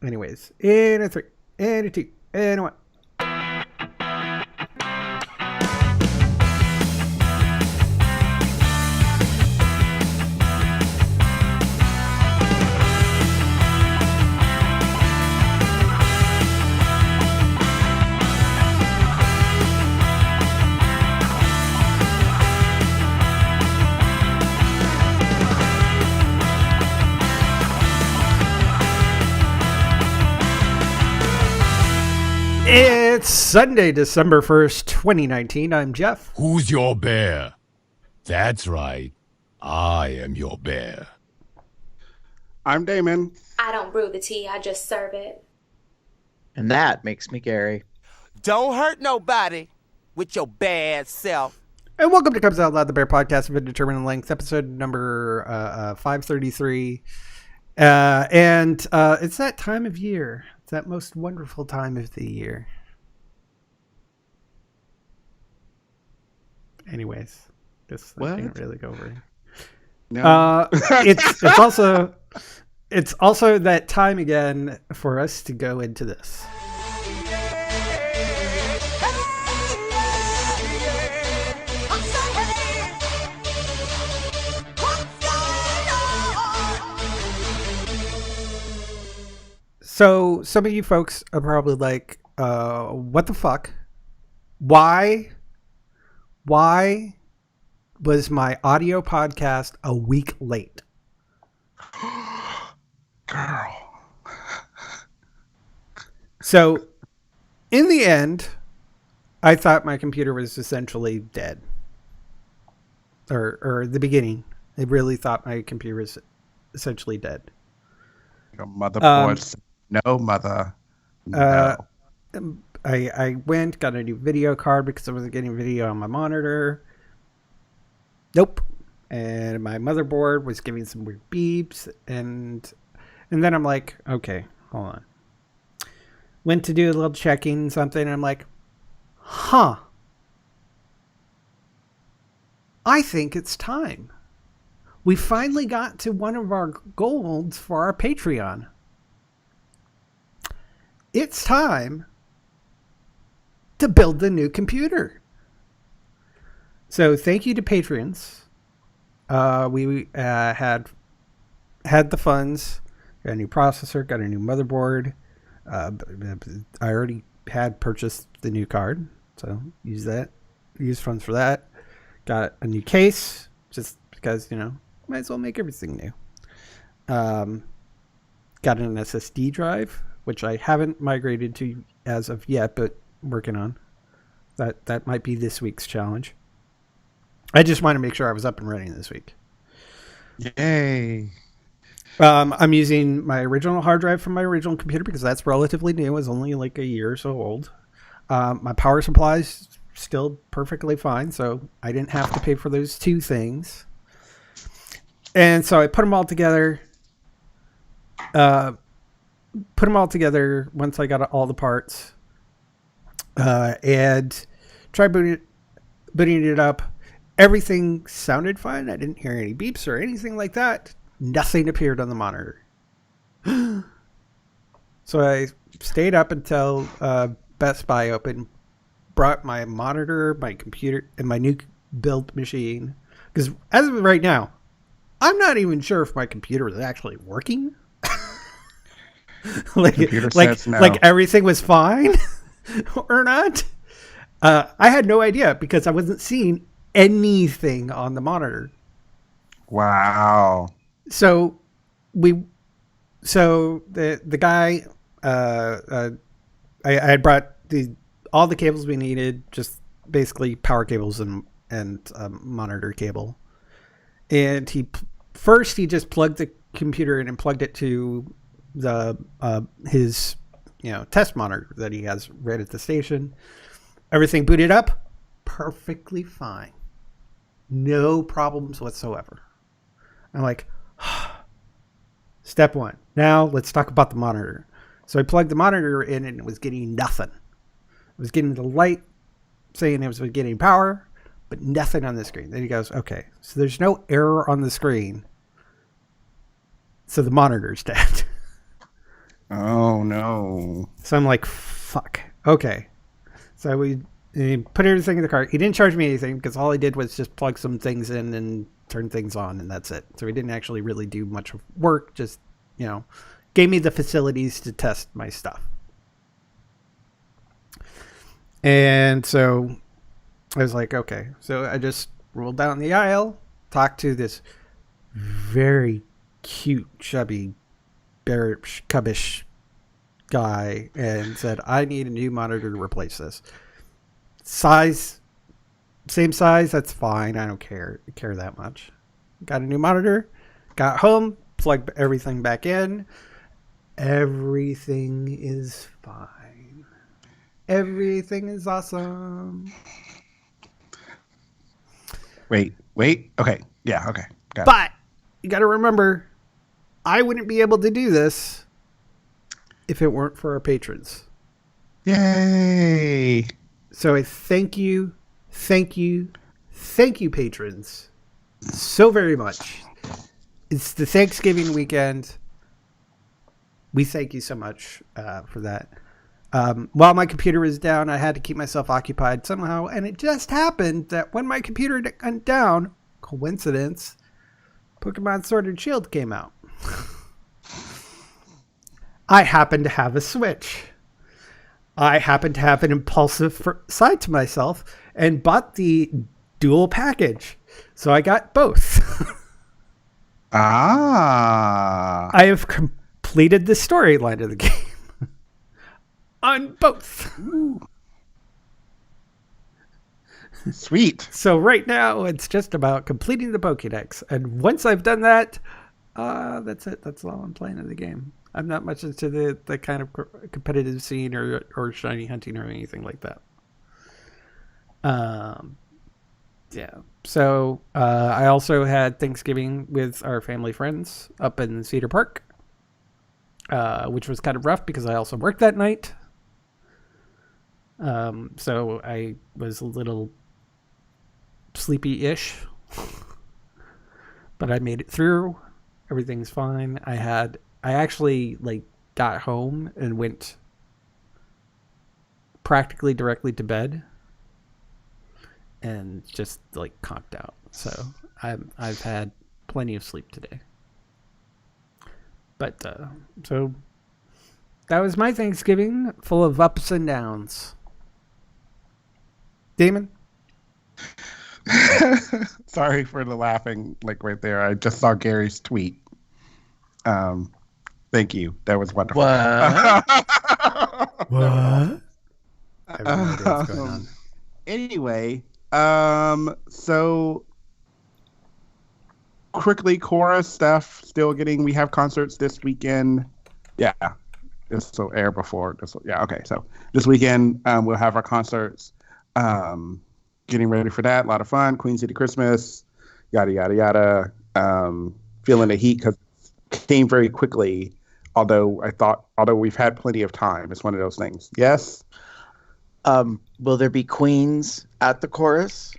Anyways, in a 3, in a 2, in a 1. It's Sunday, December 1st, 2019. I'm Jeff. Who's your bear? That's right. I am your bear. I'm Damon. I don't brew the tea, I just serve it. And that makes me Gary. Don't hurt nobody with your bad self. And welcome to Comes Out Loud, the Bear Podcast of Indeterminate Length, episode number 533. And it's that time of year. It's that most wonderful time of the year. Anyways, guess I can't really go over it. No. It's also that time again for us to go into this. So some of you folks are probably like, what the fuck? Why was my audio podcast a week late? Girl. So in the end, I thought my computer was essentially dead. Or the beginning. I really thought my computer was essentially dead. Your motherboard. No, mother. No. I went, got a new video card because I wasn't getting video on my monitor. Nope. And my motherboard was giving some weird beeps. And then I'm like, okay, hold on. Went to do a little checking something. And I'm like, I think it's time. We finally got to one of our goals for our Patreon. It's time to build the new computer. So thank you to patrons. We had the funds, got a new processor, got a new motherboard. I already had purchased the new card, so use funds for that. Got a new case, just because, might as well make everything new. Got an SSD drive, which I haven't migrated to as of yet, but working on. That might be this week's challenge. I just want to make sure I was up and running this week. Yay. I'm using my original hard drive from my original computer because that's relatively new. It's only like a year or so old. My power supply's still perfectly fine, so I didn't have to pay for those two things. And so I put them all together. Once I got all the parts, and tried booting it up. Everything sounded fine. I didn't hear any beeps or anything like that. Nothing appeared on the monitor. So I stayed up until Best Buy opened, brought my monitor, my computer, and my new build machine. Because as of right now, I'm not even sure if my computer is actually working. like everything was fine or not. I had no idea because I wasn't seeing anything on the monitor. Wow. So the guy, I had brought all the cables we needed, just basically power cables and monitor cable. And he just plugged the computer in and plugged it to his test monitor that he has right at the station. Everything booted up perfectly fine, no problems whatsoever. I'm like, step one, now let's talk about the monitor. So I plugged the monitor in and it was getting nothing. It was getting the light saying it was getting power, but nothing on the screen. Then he goes, okay, so there's no error on the screen, so the monitor's dead. Oh no. So I'm like, fuck. Okay. So he put everything in the car. He didn't charge me anything because all he did was just plug some things in and turn things on, and that's it. So he didn't actually really do much work. Just, gave me the facilities to test my stuff. And so I was like, okay. So I just rolled down the aisle, talked to this very cute, chubby, bearish, cubbish guy, and said, I need a new monitor to replace this. Size, same size, that's fine. I don't care that much. Got a new monitor, got home, plugged everything back in. Everything is fine. Everything is awesome. Wait. Okay. Yeah, okay. Got it. But you got to remember, I wouldn't be able to do this if it weren't for our patrons. Yay. So I thank you, patrons, so very much. It's the Thanksgiving weekend. We thank you so much for that. While my computer was down, I had to keep myself occupied somehow, and it just happened that when my computer went down, coincidence, Pokemon Sword and Shield came out. I happened to have a Switch. I happened to have an impulsive side to myself and bought the dual package. So I got both. Ah. I have completed the storyline of the game on both. Sweet. So right now it's just about completing the Pokédex. And once I've done that, that's it. That's all I'm playing in the game. I'm not much into the kind of competitive scene or shiny hunting or anything like that. Yeah. So I also had Thanksgiving with our family friends up in Cedar Park, which was kind of rough because I also worked that night. So I was a little sleepy-ish, but I made it through. Everything's fine. I actually got home and went practically directly to bed and just conked out. So I've had plenty of sleep today. But so that was my Thanksgiving, full of ups and downs. Damon? Sorry for the laughing right there. I just saw Gary's tweet. Thank you. That was wonderful. What? What? I have no idea what's going on. Anyway, so quickly, chorus stuff. We have concerts this weekend. Yeah, this will air before this. Yeah, okay. So this weekend, we'll have our concerts. Getting ready for that. A lot of fun. Queen City Christmas. Yada yada yada. Feeling the heat because it came very quickly. Although we've had plenty of time, it's one of those things. Yes. Will there be queens at the chorus?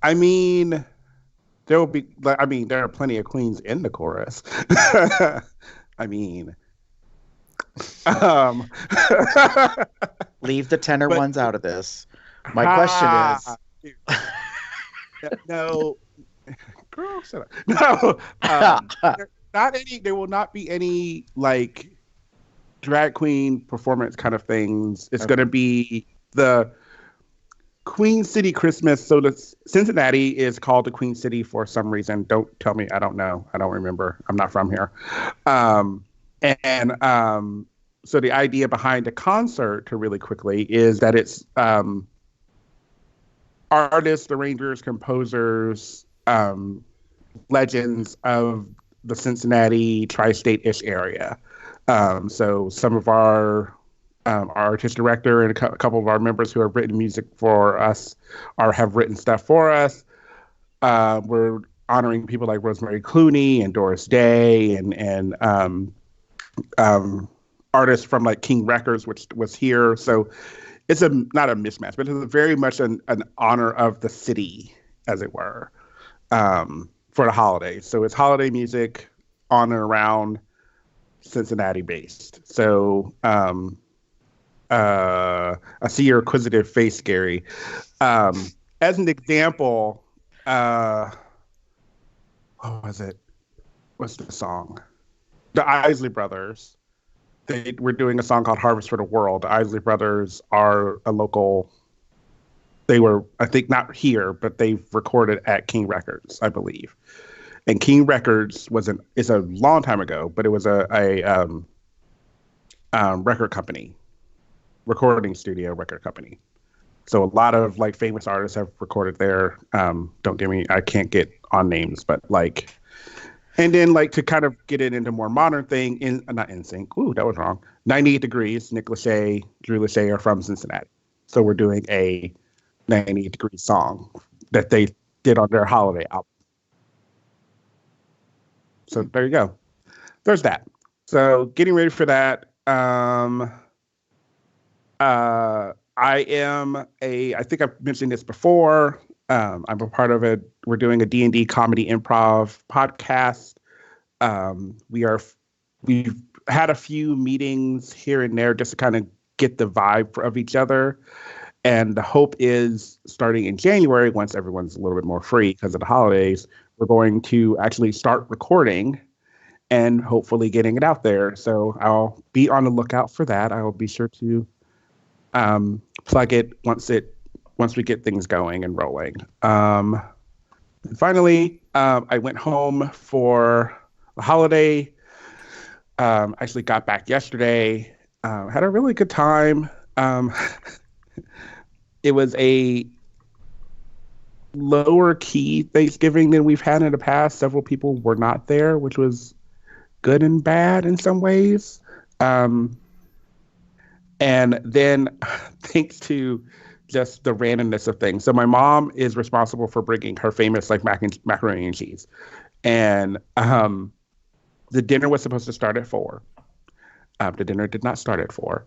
I mean, there will be. There are plenty of queens in the chorus. I mean, Leave the tenor ones out of this. My question is, no, girl, shut up. No, not any. There will not be any drag queen performance kind of things. It's going to be the Queen City Christmas. So the Cincinnati is called the Queen City for some reason. Don't tell me. I don't know. I don't remember. I'm not from here. So the idea behind the concert, to really quickly, is that it's artists, arrangers, composers, legends of the Cincinnati tri-state-ish area. So some of our artist director and a couple of our members who have written music for us have written stuff for us. We're honoring people like Rosemary Clooney and Doris Day and artists from King Records, which was here. So it's not a mismatch, but it's very much an honor of the city, as it were, for the holidays. So it's holiday music on and around Cincinnati based. So I see your inquisitive face, Gary. As an example, what was it? What's the song? The Isley Brothers. They were doing a song called Harvest for the World. The Isley Brothers are a local. They were, I think, not here, but they've recorded at King Records, I believe. And King Records is a long time ago, but it was a record company, recording studio record company. So a lot of like famous artists have recorded there. Don't get me, I can't get on names, but like, and then like to kind of get it into more modern thing, not NSYNC. Ooh, that was wrong. 98 Degrees, Nick Lachey, Drew Lachey are from Cincinnati. So we're doing a 98 Degrees song that they did on their holiday album. So there you go. There's that. So getting ready for that. I think I've mentioned this before. I'm a part of it. We're doing a D&D comedy improv podcast. We've had a few meetings here and there just to kind of get the vibe of each other. And the hope is starting in January, once everyone's a little bit more free because of the holidays, we're going to actually start recording and hopefully getting it out there. So I'll be on the lookout for that. I will be sure to plug it once we get things going and rolling. And finally, I went home for the holiday. Actually got back yesterday. Had a really good time. It was a lower key Thanksgiving than we've had in the past. Several people were not there, which was good and bad in some ways. And then thanks to just the randomness of things. So my mom is responsible for bringing her famous like macaroni and cheese. And the dinner was supposed to start at 4. The dinner did not start at 4,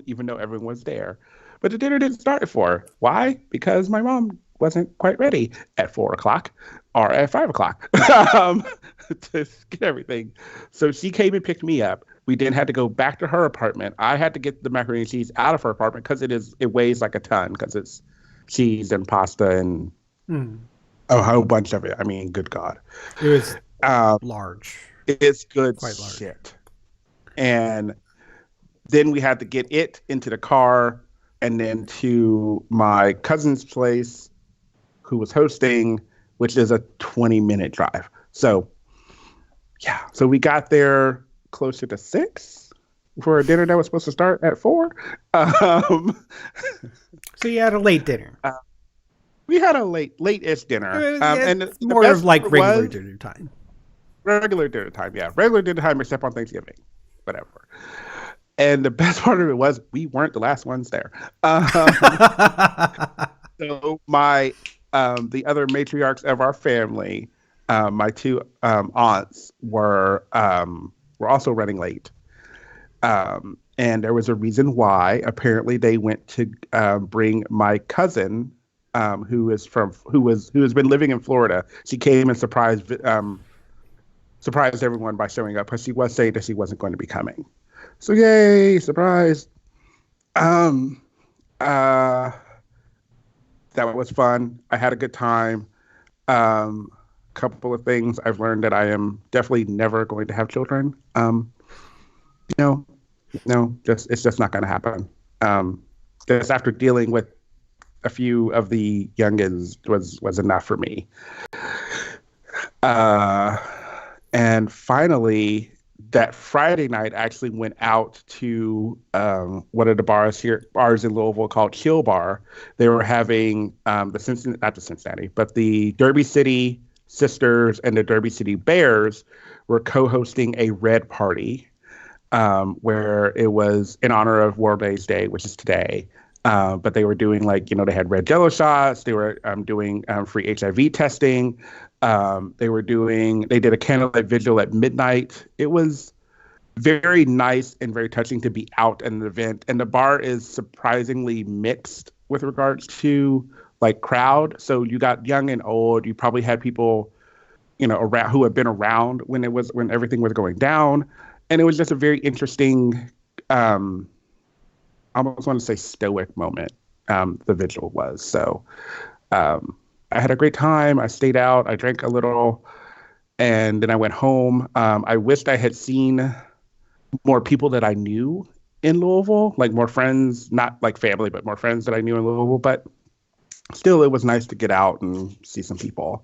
even though everyone was there. But the dinner didn't start at 4. Why? Because my mom wasn't quite ready at 4 o'clock or at 5 o'clock to get everything. So she came and picked me up. We then had to go back to her apartment. I had to get the macaroni and cheese out of her apartment because it weighs like a ton because it's cheese and pasta and a whole bunch of it. I mean, good God. It was large. It's good Quite large. shit. And then we had to get it into the car and then to my cousin's place who was hosting, which is a 20-minute drive. So, yeah. So we got there closer to 6 for a dinner that was supposed to start at 4. So you had a late dinner. We had a late-ish dinner. And the more best of like part regular was- dinner time. Regular dinner time, yeah. Regular dinner time except on Thanksgiving. Whatever. And the best part of it was we weren't the last ones there. So the other matriarchs of our family, my 2 aunts were also running late. And there was a reason why. Apparently they went to bring my cousin, who has been living in Florida. She came and surprised everyone by showing up, because she was saying that she wasn't going to be coming. So yay, surprise. That was fun. I had a good time. Couple of things I've learned that I am definitely never going to have children. No, it's just not going to happen. Just after dealing with a few of the youngins was enough for me. And finally, that Friday night, I actually went out to one of the bars in Louisville called Chill Bar. They were having the Derby City Sisters and the Derby City Bears were co-hosting a red party where it was in honor of World AIDS Day, which is today. But they were doing they had red Jello shots. They were doing free HIV testing. They did a candlelight vigil at midnight. It was very nice and very touching to be out at an event. And the bar is surprisingly mixed with regards to crowd. So you got young and old. You probably had people around, who had been around when everything was going down, and it was just a very interesting, I almost want to say stoic moment. The vigil was so. I had a great time. I stayed out. I drank a little, and then I went home. I wished I had seen more people that I knew in Louisville, like more friends, not like family, but more friends that I knew in Louisville. But still, it was nice to get out and see some people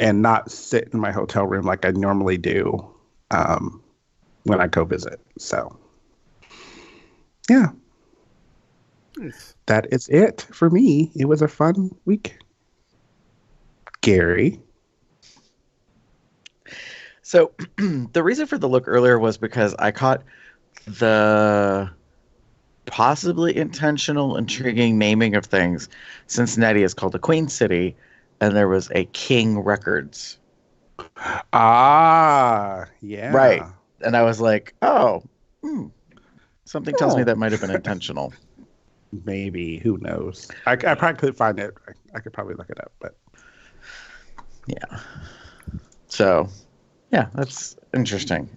and not sit in my hotel room like I normally do when I go visit. So, yeah, Nice. that is it for me. It was a fun week. Gary. So the reason for the look earlier was because I caught the possibly intentional, intriguing naming of things. Cincinnati is called the Queen City, and there was a King Records. Ah, yeah. Right. And I was like, oh, something tells me Oh. that might have been intentional. Maybe. Who knows? I probably could find it. I could probably look it up, but Yeah. So, yeah, that's interesting.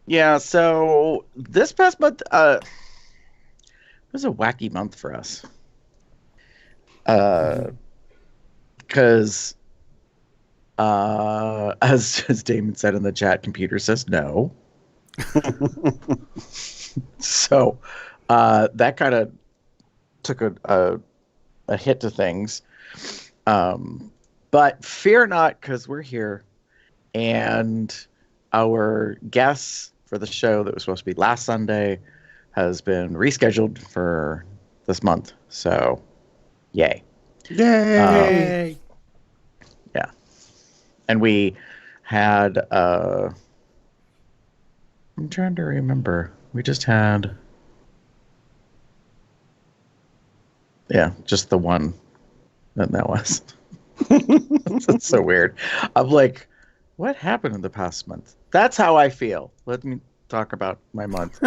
Yeah, so this past month it was a wacky month for us. Because as Damon said in the chat, computer says no. So that kind of took a hit to things. But fear not, because we're here. And our guest for the show that was supposed to be last Sunday has been rescheduled for this month. So, yay. yay! Yeah. And we had, I'm trying to remember. We just had, yeah, just the one. And that was. That's so weird. I'm like, what happened in the past month? That's how I feel. Let me talk about my month.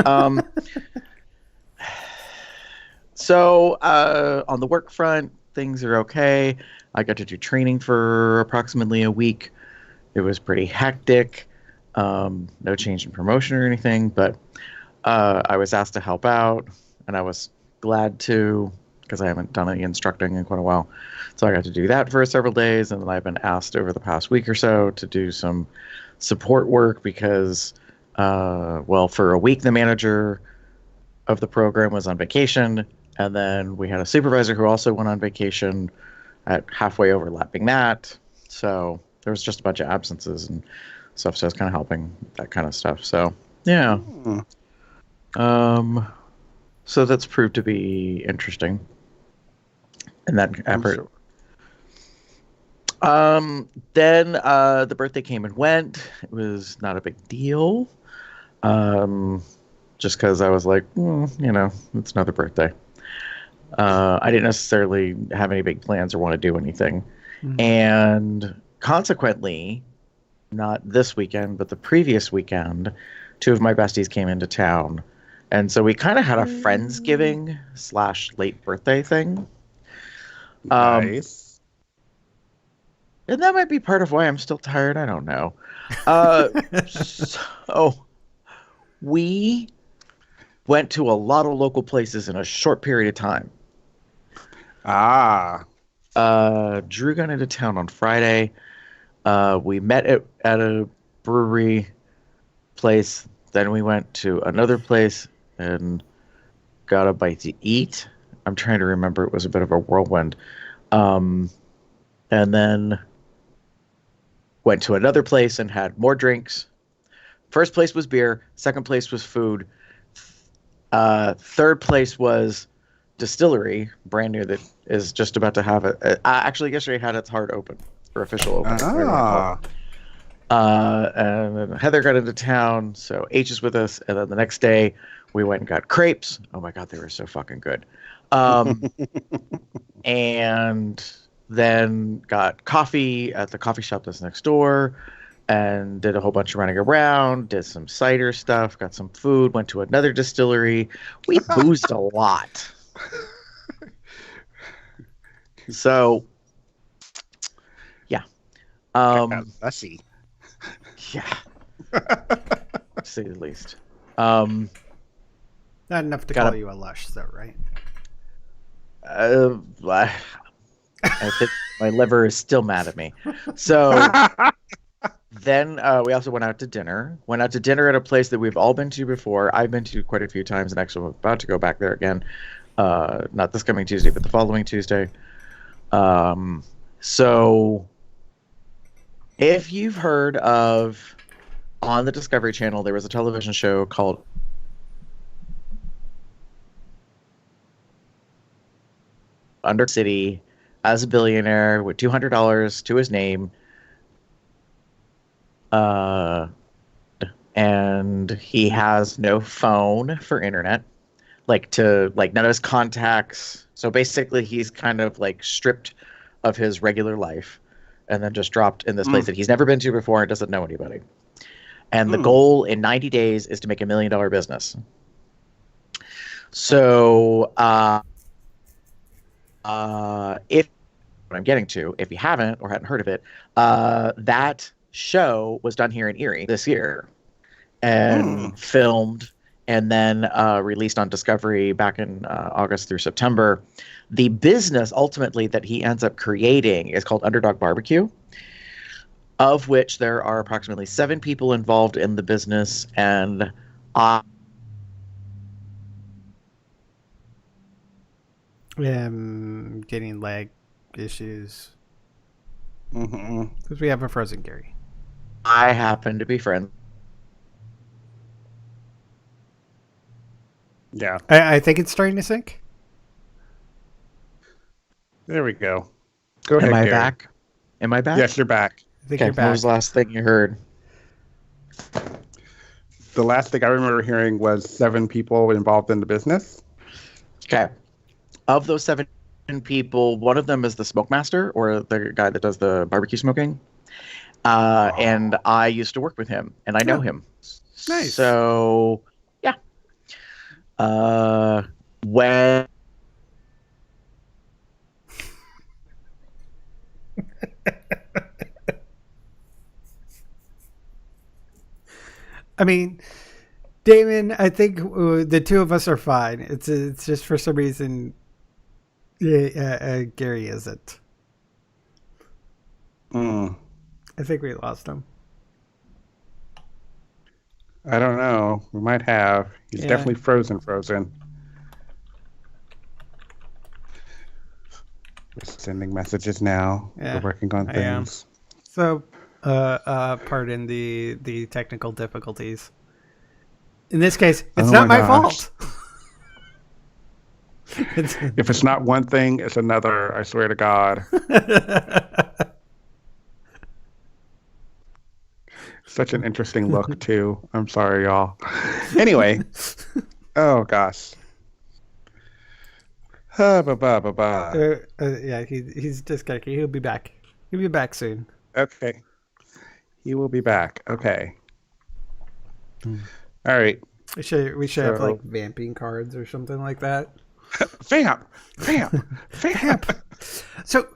So on the work front, things are okay. I got to do training for approximately a week. It was pretty hectic. No change in promotion or anything, but I was asked to help out, and I was glad to, because I haven't done any instructing in quite a while. So I got to do that for several days, and then I've been asked over the past week or so to do some support work because, for a week the manager of the program was on vacation, and then we had a supervisor who also went on vacation at halfway overlapping that. So there was just a bunch of absences and stuff, so I was kind of helping that kind of stuff. So, yeah. So that's proved to be interesting. And that effort. Sure. Then the birthday came and went. It was not a big deal. Just because I was like, it's another birthday. I didn't necessarily have any big plans or want to do anything. Mhm. And consequently, not this weekend, but the previous weekend, two of my besties came into town. And so we kind of had a Friendsgiving / late birthday thing. Nice. And that might be part of why I'm still tired. I don't know. So we went to a lot of local places in a short period of time. Ah. Drew got into town on Friday. We met at a brewery place. Then we went to another place and got a bite to eat. I'm trying to remember. It was a bit of a whirlwind. And then went to another place and had more drinks. First place was beer. Second place was food. Third place was distillery, brand new, that is just about to have it. Actually, yesterday had its hard open, or official open. Ah. And then Heather got into town, so H is with us. And then the next day, we went and got crepes. Oh my God, they were so fucking good. And then got coffee at the coffee shop that's next door, and did a whole bunch of running around, did some cider stuff, got some food, went to another distillery. We boozed a lot. So, yeah. Let's see. Yeah, to say the least. Um, Not enough to Gotta- call you a lush, though, right? I think my liver is still mad at me. So then we also went out to dinner. Went out to dinner at a place that we've all been to before. I've been to quite a few times, and actually I'm about to go back there again. Not this coming Tuesday, but the following Tuesday. So if you've heard of, on the Discovery Channel, there was a television show called Under City as a billionaire with $200 to his name. And he has no phone for internet, none of his contacts. So basically he's kind of like stripped of his regular life and then just dropped in this place that he's never been to before and doesn't know anybody. And the goal in 90 days is to make $1 million business. So if what I'm getting to, if you haven't or hadn't heard of it, that show was done here in Erie this year and filmed and then released on Discovery back in August through September. The business ultimately that he ends up creating is called Underdog Barbecue, of which there are approximately 7 people involved in the business, and Getting leg issues because we have a frozen Gary. I happen to be friends. Yeah. I think it's starting to sink. There we go. Go ahead, Am I Gary. back? Am I back? Yes, you're back. I think Okay, you're what back. was the last thing you heard? The last thing I remember hearing was 7 people involved in the business. Okay. Of those 7 people, one of them is the smoke master, or the guy that does the barbecue smoking. And I used to work with him, and I know him. Nice. So, yeah. When I mean, Damon, I think the two of us are fine. It's just for some reason, Gary isn't. I think we lost him. I don't know. We might have. He's definitely frozen. We're sending messages now. Yeah, We're working on I am. things. So, pardon the technical difficulties. In this case, it's Oh not my my gosh. fault. It's- If it's not one thing, it's another. I swear to God. Such an interesting look, too. I'm sorry, y'all. Anyway. Oh, gosh. Yeah, he's disconnected. He'll be back. He'll be back soon. Okay. He will be back. Okay. All right. We should have So- like vamping cards or something like that. Vamp. So,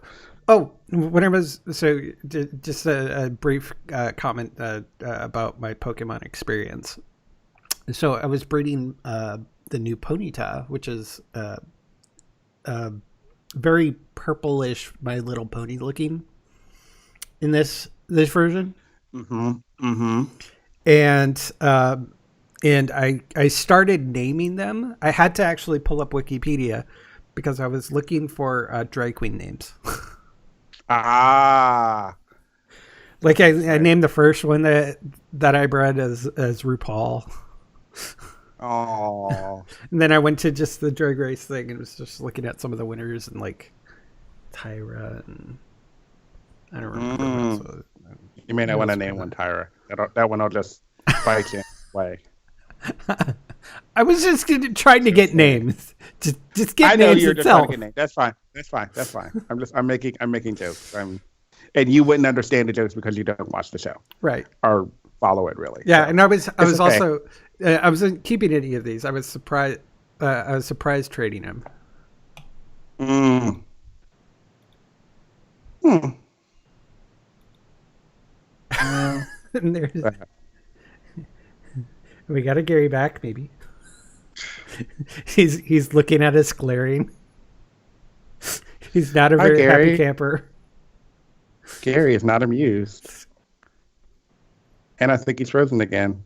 just a brief comment about my Pokemon experience. So I was breeding the new Ponyta, which is very purplish, My Little Pony looking in this version. And I started naming them. I had to actually pull up Wikipedia because I was looking for drag queen names. Ah. Like I named the first one that I bred as RuPaul. Oh. And then I went to just the drag race thing and was just looking at some of the winners and like Tyra and I don't remember. So, You may not want to name one Tyra. That one will just bite you away. I was just trying to get names. Just get I know names you're just trying itself. to get named. That's fine. I'm making jokes. And you wouldn't understand the jokes because you don't watch the show Right. or follow it really. Yeah, So, and I was okay. also I wasn't keeping any of these. I was surprised. I was surprised trading them. And we got a Gary back, maybe. He's looking at us glaring. He's not a Hi, very Gary. happy camper. Gary is not amused. And I think he's frozen again.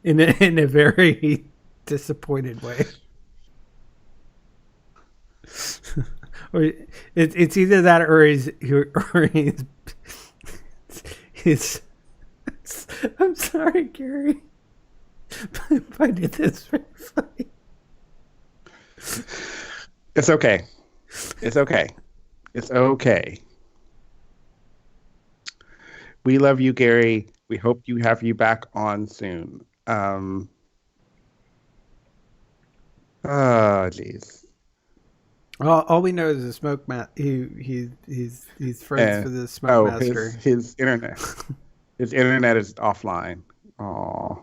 in a very disappointed way. Or it's either that or he's I'm sorry, Gary. If I did this very funny. It's okay. It's okay. It's okay. We love you, Gary. We hope you have you back on soon. Oh, jeez. All we know is the smoke he's friends with the smoke master. His internet. His internet is offline. Aw.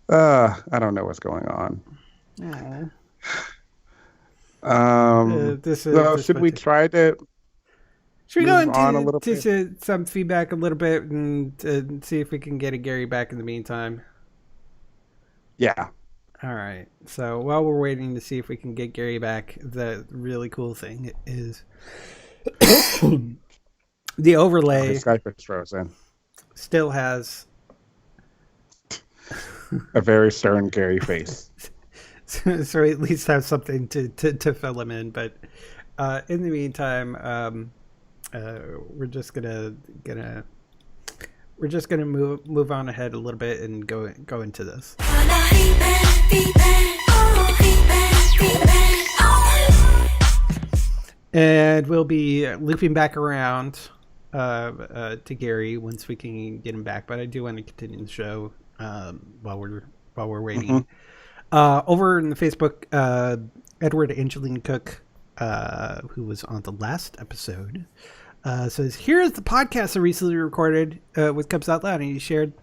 I don't know what's going on. Should we try to Should we go move on a little into some feedback a little bit and see if we can get a Gary back in the meantime? Yeah. All right. So while we're waiting to see if we can get Gary back, the really cool thing is the overlay Skype is frozen. still has A very stern Gary face. so at least have something to fill him in. But in the meantime, we're just gonna move on ahead a little bit and go into this. And we'll be looping back around to Gary once we can get him back. But I do want to continue the show while we're waiting. Over in the Facebook, Edward Angeline Cook, who was on the last episode, says, "Here's the podcast I recently recorded with Cubs Out Loud," and he shared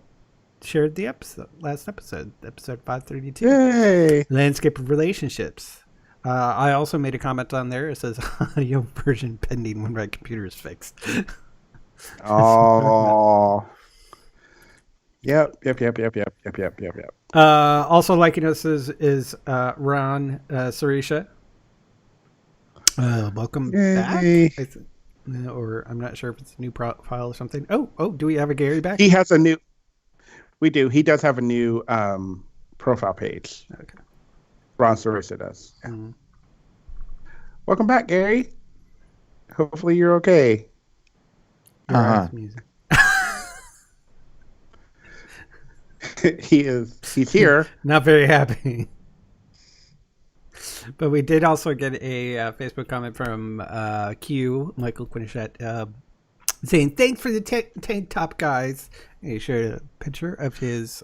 the last episode 532. Yay! Landscape of Relationships. I also made a comment on there. It says audio version pending when my computer is fixed. Oh. Yep. Also liking us is Ron Sarisha. Welcome Yay. back. Or I'm not sure if it's a new profile or something. Oh, do we have a Gary back? He has a new. We do. He does have a new profile page. Okay. Ron Sarissa does. Yeah. Welcome back, Gary. Hopefully you're okay. Music. He's here. Not very happy. But we did also get a Facebook comment from Q, Michael Quinchette, saying, "Thanks for the tank top, guys." And he shared a picture of his,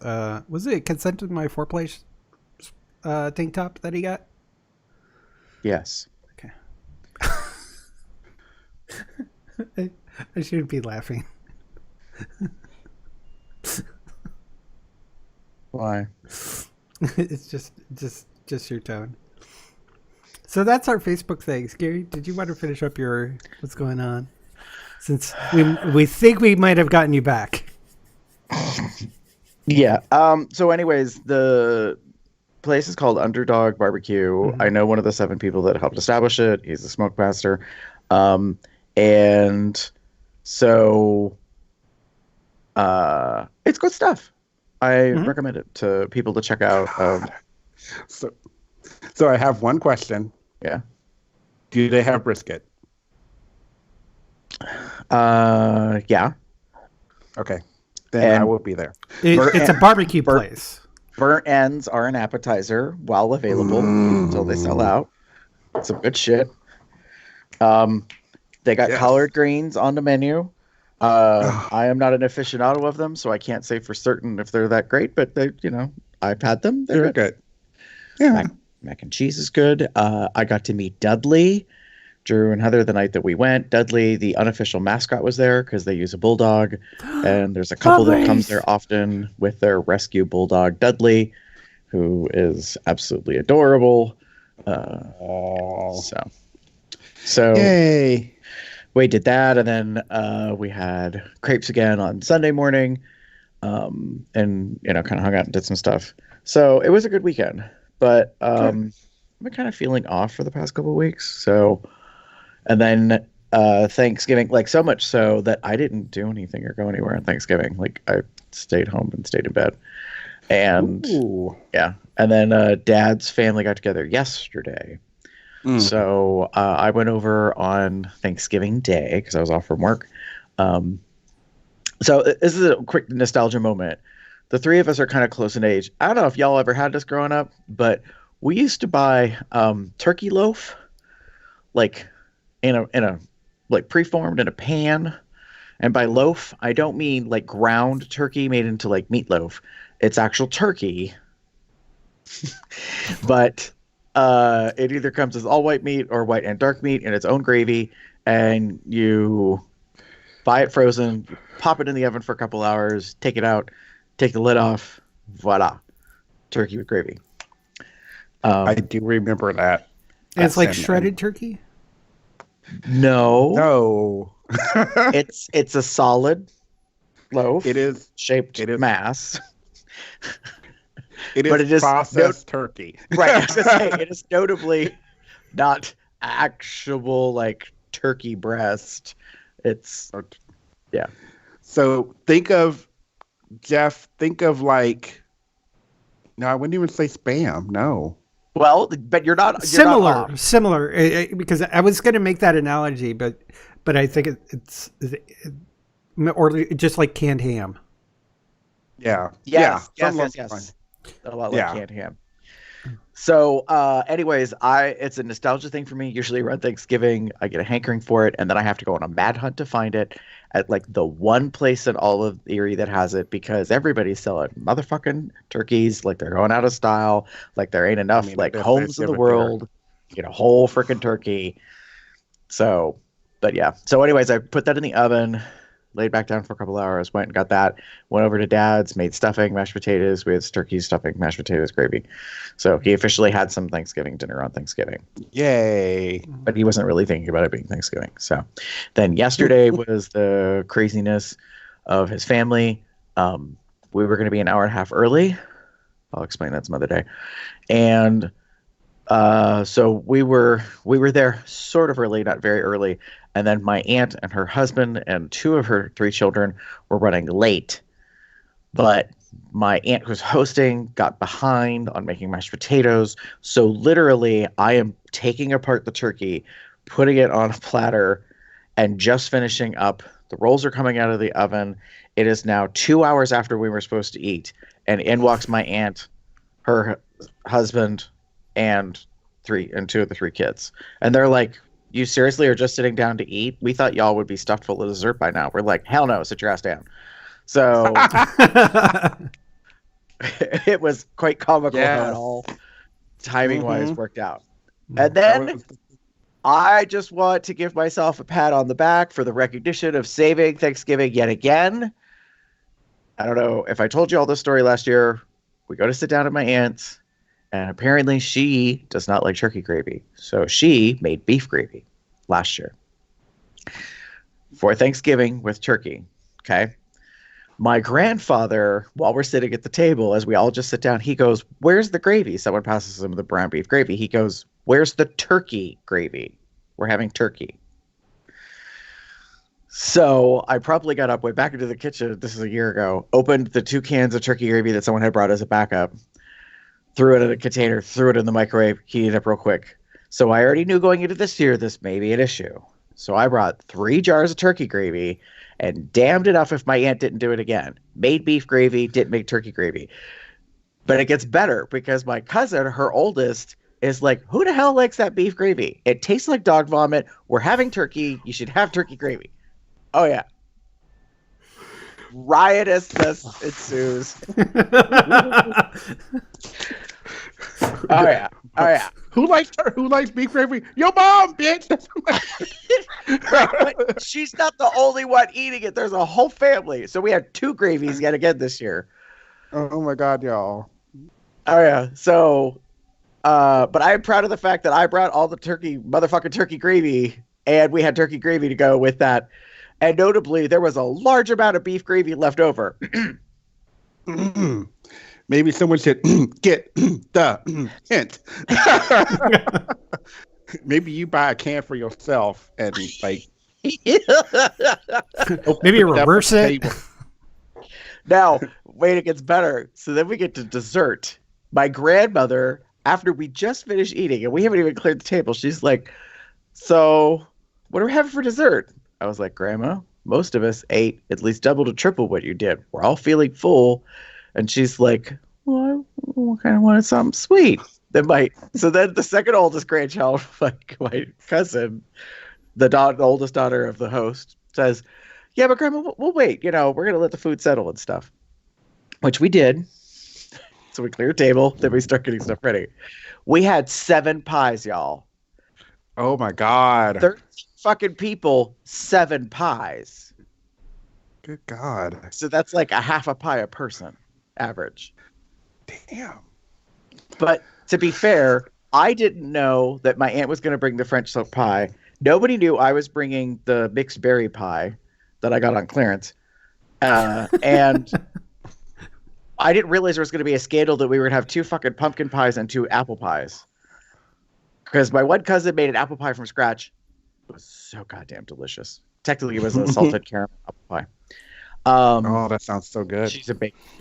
was it Consent to My Foreplay tank top that he got? Yes. Okay. I shouldn't be laughing. Why? It's just your tone. So that's our Facebook things. Gary, did you want to finish up your what's going on? Since we think we might have gotten you back. Yeah. So anyways, the place is called Underdog Barbecue. Mm-hmm. I know one of the 7 people that helped establish it. He's a smoke master. And so it's good stuff. I recommend it to people to check out. So I have one question. Yeah. Do they have brisket? Yeah. Okay. Then I will be there. It's a barbecue place. Burnt ends are an appetizer while available until they sell out. Some good shit. They got collard greens on the menu. I am not an aficionado of them, so I can't say for certain if they're that great, but they, I've had them. They're good. Yeah. Mac and cheese is good. I got to meet Dudley, Drew and Heather the night that we went. Dudley, the unofficial mascot, was there because they use a bulldog, and there's a couple that comes there often with their rescue bulldog, Dudley, who is absolutely adorable. So So Yay. we did that, and then we had crepes again on Sunday morning, and kind of hung out and did some stuff. So it was a good weekend, but I've been kind of feeling off for the past couple of weeks. So, and then Thanksgiving, like so much so that I didn't do anything or go anywhere on Thanksgiving. Like I stayed home and stayed in bed, and Ooh. yeah, and then Dad's family got together yesterday. So I went over on Thanksgiving Day because I was off from work. So this is a quick nostalgia moment. The three of us are kind of close in age. I don't know if y'all ever had this growing up, but we used to buy turkey loaf, like in a like preformed in a pan. And by loaf, I don't mean like ground turkey made into like meatloaf. It's actual turkey, but it either comes as all white meat or white and dark meat in its own gravy, and you buy it frozen, pop it in the oven for a couple hours, take it out, take the lid off, voila, turkey with gravy. I do remember that. It's like shredded turkey? No. No. It's a solid loaf. It is shaped it is mass. It is, but it is processed turkey. Right. I was gonna say it is notably not actual like turkey breast. It's yeah. So think of Jeff. Think of like. No, I wouldn't even say spam. No. Well, but you're not similar. Because I was going to make that analogy, but I think it's or just like canned ham. Yeah. Yes. Yeah. Yes. A lot like canned ham. So, anyways, it's a nostalgia thing for me. Usually around Thanksgiving, I get a hankering for it, and then I have to go on a mad hunt to find it at like the one place in all of Erie that has it, because everybody's selling motherfucking turkeys like they're going out of style, like there ain't enough homes in the world to get a whole freaking turkey. So, but yeah. So, anyways, I put that in the oven, laid back down for a couple hours, went and got that, went over to Dad's, made stuffing, mashed potatoes. We had turkey, stuffing, mashed potatoes, gravy. So he officially had some Thanksgiving dinner on Thanksgiving. Yay. But he wasn't really thinking about it being Thanksgiving. So then yesterday was the craziness of his family. We were going to be an hour and a half early. I'll explain that some other day. And so we were there sort of early, not very early. And then my aunt and her husband and two of her three children were running late. But my aunt who's hosting got behind on making mashed potatoes. So literally, I am taking apart the turkey, putting it on a platter, and just finishing up. The rolls are coming out of the oven. It is now 2 hours after we were supposed to eat. And in walks my aunt, her husband, and two of the three kids. And they're like, "You seriously are just sitting down to eat? We thought y'all would be stuffed full of dessert by now." We're like, "Hell no, sit your ass down." So it was quite comical how it all timing-wise worked out. And then I just want to give myself a pat on the back for the recognition of saving Thanksgiving yet again. I don't know if I told you all this story last year. We go to sit down at my aunt's, and apparently she does not like turkey gravy. So she made beef gravy last year for Thanksgiving with turkey. Okay. My grandfather, while we're sitting at the table, as we all just sit down, he goes, "Where's the gravy?" Someone passes him the brown beef gravy. He goes, "Where's the turkey gravy? We're having turkey." So I probably got up, went back into the kitchen. This is a year ago, opened the 2 cans of turkey gravy that someone had brought as a backup, threw it in a container, threw it in the microwave, heated it up real quick. So I already knew going into this year, this may be an issue. So I brought 3 jars of turkey gravy, and damned enough if my aunt didn't do it again. Made beef gravy, didn't make turkey gravy. But it gets better because my cousin, her oldest, is like, "Who the hell likes that beef gravy? It tastes like dog vomit. We're having turkey. You should have turkey gravy." Oh, yeah. Riotousness ensues. Oh, yeah. Oh, yeah. Who likes beef gravy? Your mom, bitch. Right, but she's not the only one eating it. There's a whole family. So we had 2 gravies yet again this year. Oh my God, y'all. Oh yeah. So But I am proud of the fact that I brought all the motherfucking turkey gravy, and we had turkey gravy to go with that. And notably, there was a large amount of beef gravy left over. Maybe someone should get the hint. Maybe you buy a can for yourself and like Maybe reverse it. Now, wait, it gets better. So then we get to dessert. My grandmother, after we just finished eating, and we haven't even cleared the table, she's like, "So, what are we having for dessert?" I was like, "Grandma, most of us ate at least double to triple what you did. We're all feeling full." And she's like, "Well, I kind of wanted something sweet." Then the second oldest grandchild, my cousin, the oldest daughter of the host, says, "Yeah, but Grandma, we'll wait. We're going to let the food settle and stuff," which we did. So we cleared the table. Then we start getting stuff ready. We had 7 pies, y'all. Oh my God. 13 fucking people, 7 pies. Good God. So that's like a half a pie a person, average. Damn. But to be fair, I didn't know that my aunt was going to bring the French silk pie. Nobody knew I was bringing the mixed berry pie that I got on clearance. And I didn't realize there was going to be a scandal that we were going to have 2 fucking pumpkin pies and 2 apple pies. Because my one cousin made an apple pie from scratch. It was so goddamn delicious. Technically, it was a salted caramel apple pie. Oh, that sounds so good. She's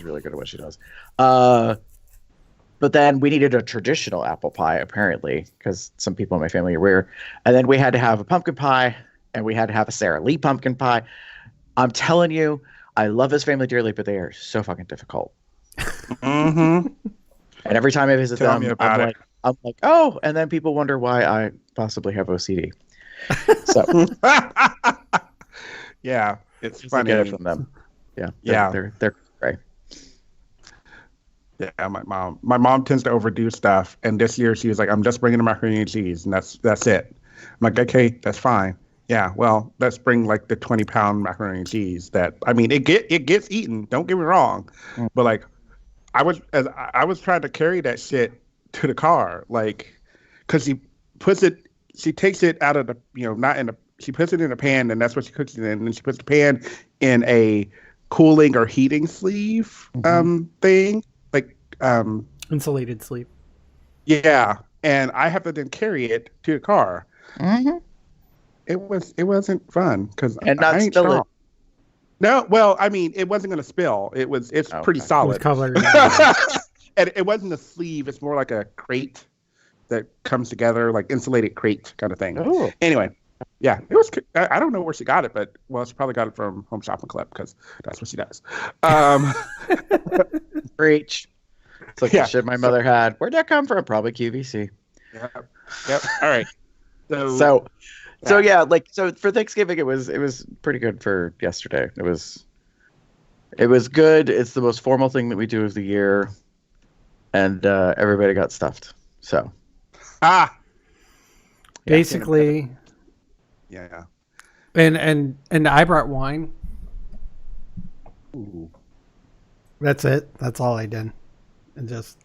really good at what she does. But then we needed a traditional apple pie, apparently, because some people in my family are weird. And then we had to have a pumpkin pie, and we had to have a Sara Lee pumpkin pie. I'm telling you, I love this family dearly, but they are so fucking difficult. Mm-hmm. And every time I visit Tell them, me about it. I'm like, oh, and then people wonder why I possibly have OCD. So yeah, it's I funny. get it from them. Yeah, they're great. Yeah, my mom tends to overdo stuff, and this year she was like, "I'm just bringing the macaroni and cheese, and that's it." I'm like, "Okay, that's fine." Yeah, well, let's bring like the 20-pound macaroni and cheese. That I mean, it gets eaten. Don't get me wrong, but like, I was trying to carry that shit to the car, like, because she takes it out of the, not in the, she puts it in a pan, and that's what she cooks it in, and then she puts the pan in a cooling or heating sleeve thing. Insulated sleep. Yeah, and I have to then carry it to the car. Mm-hmm. It wasn't fun because And not I ain't spill it. strong. No, well, I mean, it wasn't gonna spill. It's pretty Okay. solid. It was covered. And it wasn't a sleeve. It's more like a crate that comes together, like insulated crate kind of thing. Oh. Anyway, yeah, it was. I don't know where she got it, but she probably got it from Home Shopping Club because that's what she does. Preach. It's like Yeah. the shit my mother had. Where'd that come from? Probably QVC. Yep. All right. So for Thanksgiving it was pretty good for yesterday. It was good. It's the most formal thing that we do of the year, and everybody got stuffed. So Basically, yeah. and I brought wine. Ooh. That's it. That's all I did. And just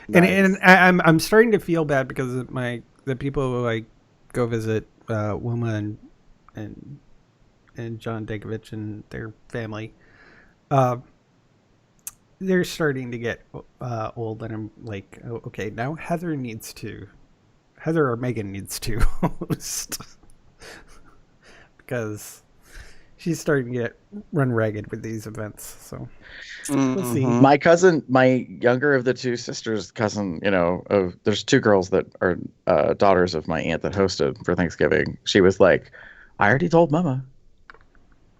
Nice. and I'm starting to feel bad because of the people who I go visit, Wilma and John Dankovich and their family. They're starting to get old, and I'm like, oh, okay, now Heather or Megan needs to host because she's starting to run ragged with these events. So we'll see. my cousin, my younger of the 2 sisters, cousin, there's 2 girls that are daughters of my aunt that hosted for Thanksgiving. She was like, I already told Mama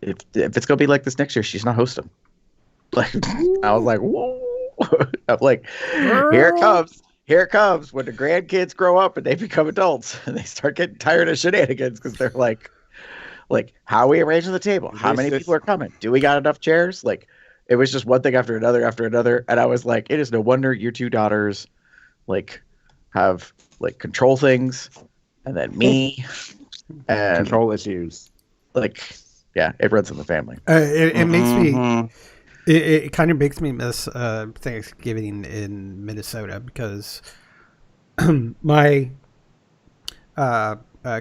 if it's gonna be like this next year, she's not hosting. Like, I was like, whoa. I'm like, here it comes when the grandkids grow up and they become adults and they start getting tired of shenanigans because they're like, how are we arranging the table? How many people are coming? Do we got enough chairs? Like, it was just one thing after another. And I was like, it is no wonder your 2 daughters have control things, and then me and Control issues. yeah, it runs in the family. It makes me. It kind of makes me miss Thanksgiving in Minnesota because my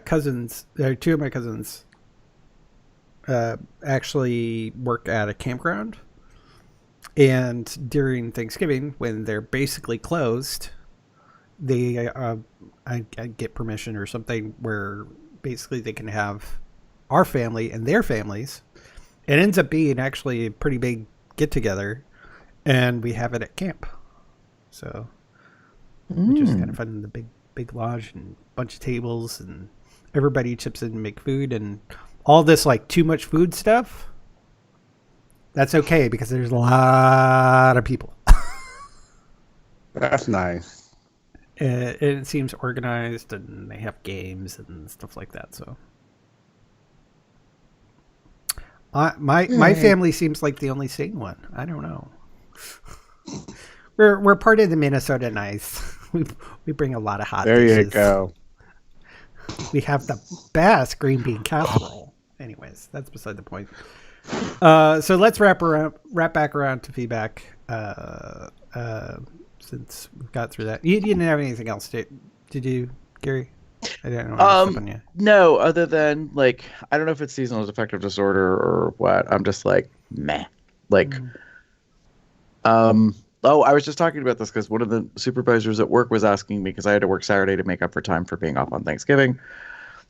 cousins, two of my cousins, actually work at a campground, and during Thanksgiving, when they're basically closed, they I get permission or something where basically they can have our family and their families. It ends up being actually a pretty big get together, and we have it at camp. So we just kind of fun in the big lodge and a bunch of tables, and everybody chips in to make food, and all this like too much food stuff. That's okay because there's a lot of people. That's nice. It seems organized, and they have games and stuff like that. So, my family seems like the only sane one. I don't know. We're part of the Minnesota Nice. We bring a lot of hot dishes. There you go. We have the best green bean casserole. Anyways, that's beside the point. So let's wrap back around to feedback. Since we've got through that, you didn't have anything else, did you, Gary? I didn't know on you. No, other than like I don't know if it's seasonal affective disorder or what. I'm just like meh. Like, oh, I was just talking about this because one of the supervisors at work was asking me because I had to work Saturday to make up for time for being off on Thanksgiving.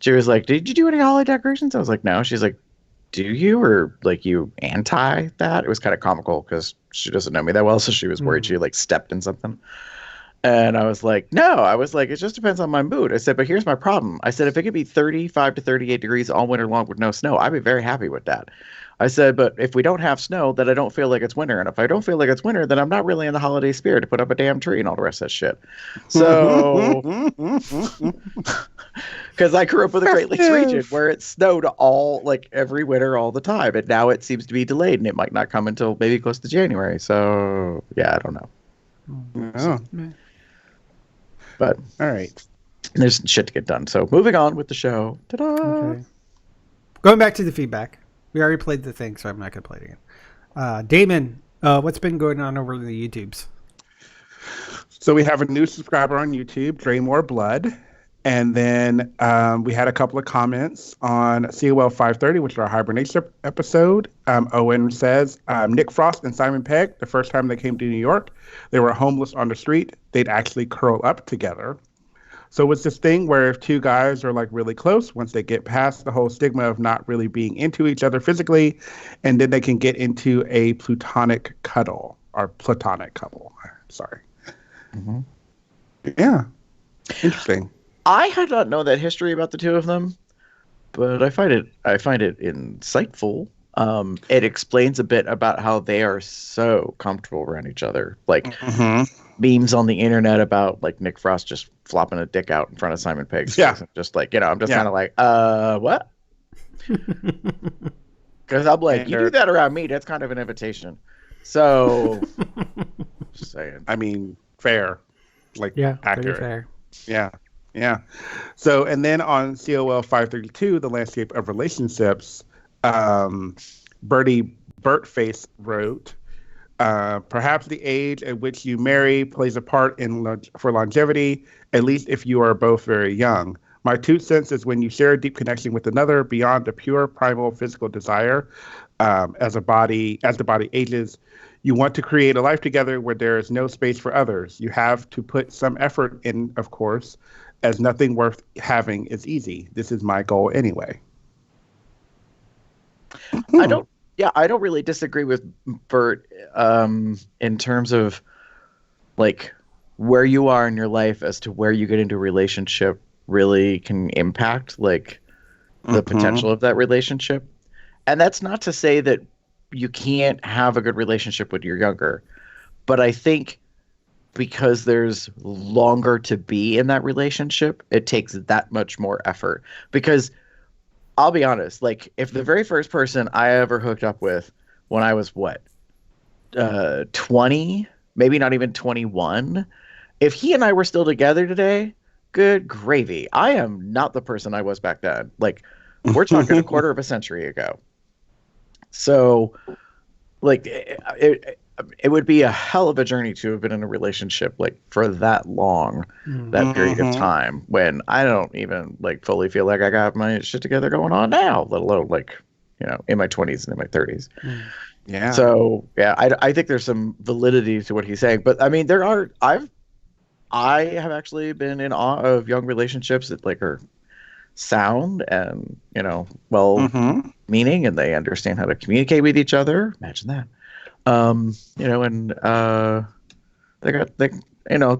She was like, "Did you do any holiday decorations?" I was like, "No." She's like, "Do you or like you anti that?" It was kind of comical because she doesn't know me that well, so she was worried she like stepped in something. And I was like, "No." I was like, "It just depends on my mood." I said, "But here's my problem." I said, "If it could be 35 to 38 degrees all winter long with no snow, I'd be very happy with that." I said, "But if we don't have snow, then I don't feel like it's winter. And if I don't feel like it's winter, then I'm not really in the holiday spirit to put up a damn tree and all the rest of that shit." So, because I grew up with the Great Lakes region where it snowed all like every winter all the time, and now it seems to be delayed, and it might not come until maybe close to January. So, yeah, I don't know. Oh. But All right. there's shit to get done. So, moving on with the show. Ta-da! Okay. Going back to the feedback. We already played the thing, so I'm not going to play it again. Damon, what's been going on over the YouTubes? So we have a new subscriber on YouTube, Dre More Blood. And then we had a couple of comments on COL533, which is our hibernation episode. Owen says, Nick Frost and Simon Pegg, the first time they came to New York, they were homeless on the street. They'd actually curl up together. So it's this thing where if two guys are like really close, once they get past the whole stigma of not really being into each other physically, and then they can get into a platonic couple. Sorry. Mm-hmm. Yeah. Interesting. I had not known that history about the two of them, but I find it insightful. It explains a bit about how they are so comfortable around each other. Like memes on the internet about like Nick Frost just flopping a dick out in front of Simon Pegg's face. And just like, I'm just kind of like, what? Because I'm like, you do that around me, that's kind of an invitation. So, just saying. I mean, fair. Like, accurate. Fair. Yeah. Yeah. So, and then on COL532, The Landscape of Relationships, Bertface wrote, perhaps the age at which you marry plays a part for longevity, at least if you are both very young. My 2 cents is when you share a deep connection with another beyond the pure primal physical desire, as the body ages, you want to create a life together where there is no space for others. You have to put some effort in, of course, as nothing worth having is easy. This is my goal anyway. I don't really disagree with Bert in terms of like where you are in your life as to where you get into a relationship really can impact like the potential of that relationship. And that's not to say that you can't have a good relationship when you're younger, but I think because there's longer to be in that relationship, it takes that much more effort. Because I'll be honest, like if the very first person I ever hooked up with when I was 20, maybe not even 21, if he and I were still together today, good gravy. I am not the person I was back then. Like we're talking a quarter of a century ago. So like it would be a hell of a journey to have been in a relationship like for that long, that period of time when I don't even like fully feel like I got my shit together going on now, let alone like, in my 20s and in my 30s. Yeah. So yeah, I think there's some validity to what he's saying, but I mean, I have actually been in awe of young relationships that like are sound and meaning, and they understand how to communicate with each other. Imagine that. And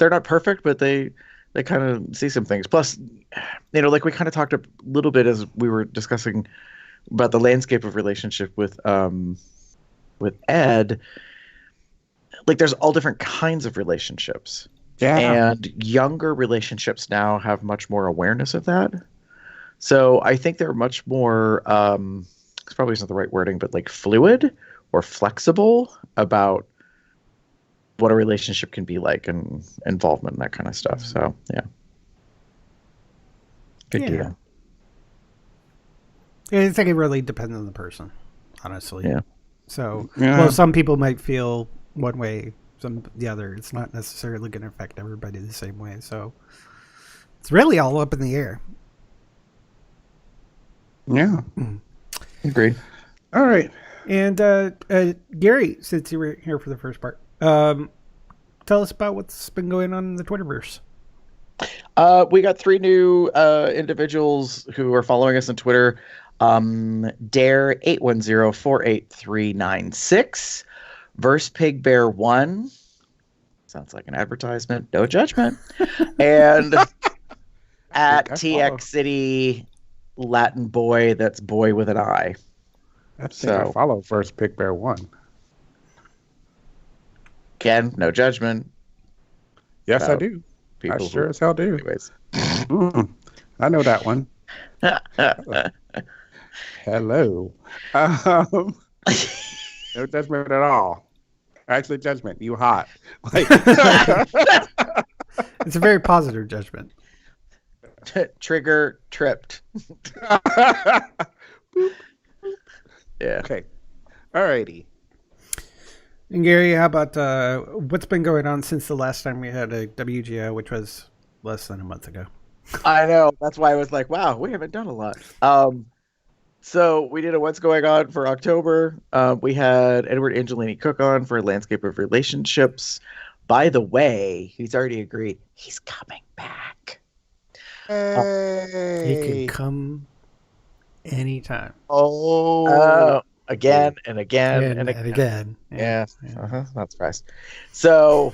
they're not perfect, but they kind of see some things. Plus, like we kind of talked a little bit as we were discussing about the landscape of relationship with Ed. Like there's all different kinds of relationships. Yeah. And younger relationships now have much more awareness of that. So I think they're much more, it's probably isn't the right wording, but like fluid or flexible about what a relationship can be like and involvement and that kind of stuff. So yeah. Good deal. I think it really depends on the person, honestly. Yeah. So, well, some people might feel one way, some the other. It's not necessarily going to affect everybody the same way. So it's really all up in the air. Yeah. Agreed. All right. And Gary, since you were here for the first part, tell us about what's been going on in the Twitterverse. We got 3 new individuals who are following us on Twitter. Dare 810-48396, Verse Pig Bear 1. Sounds like an advertisement. No judgment. And at TX City Latin Boy, that's boy with an I. I think I follow First Pick Bear 1. Again, no judgment. Yes, I do. I sure as hell do. Anyways. I know that one. Hello. No judgment at all. Actually, judgment. You hot. Like, it's a very positive judgment. Trigger tripped. Yeah. Okay. Alrighty. And Gary, how about what's been going on since the last time we had a WGO, which was less than a month ago? I know. That's why I was like, wow, we haven't done a lot. So we did a what's going on for October. We had Edward Angelini Cook on for Landscape of Relationships. By the way, he's already agreed. He's coming back. He can come anytime. Again and again and again. Yeah. Not surprised. So,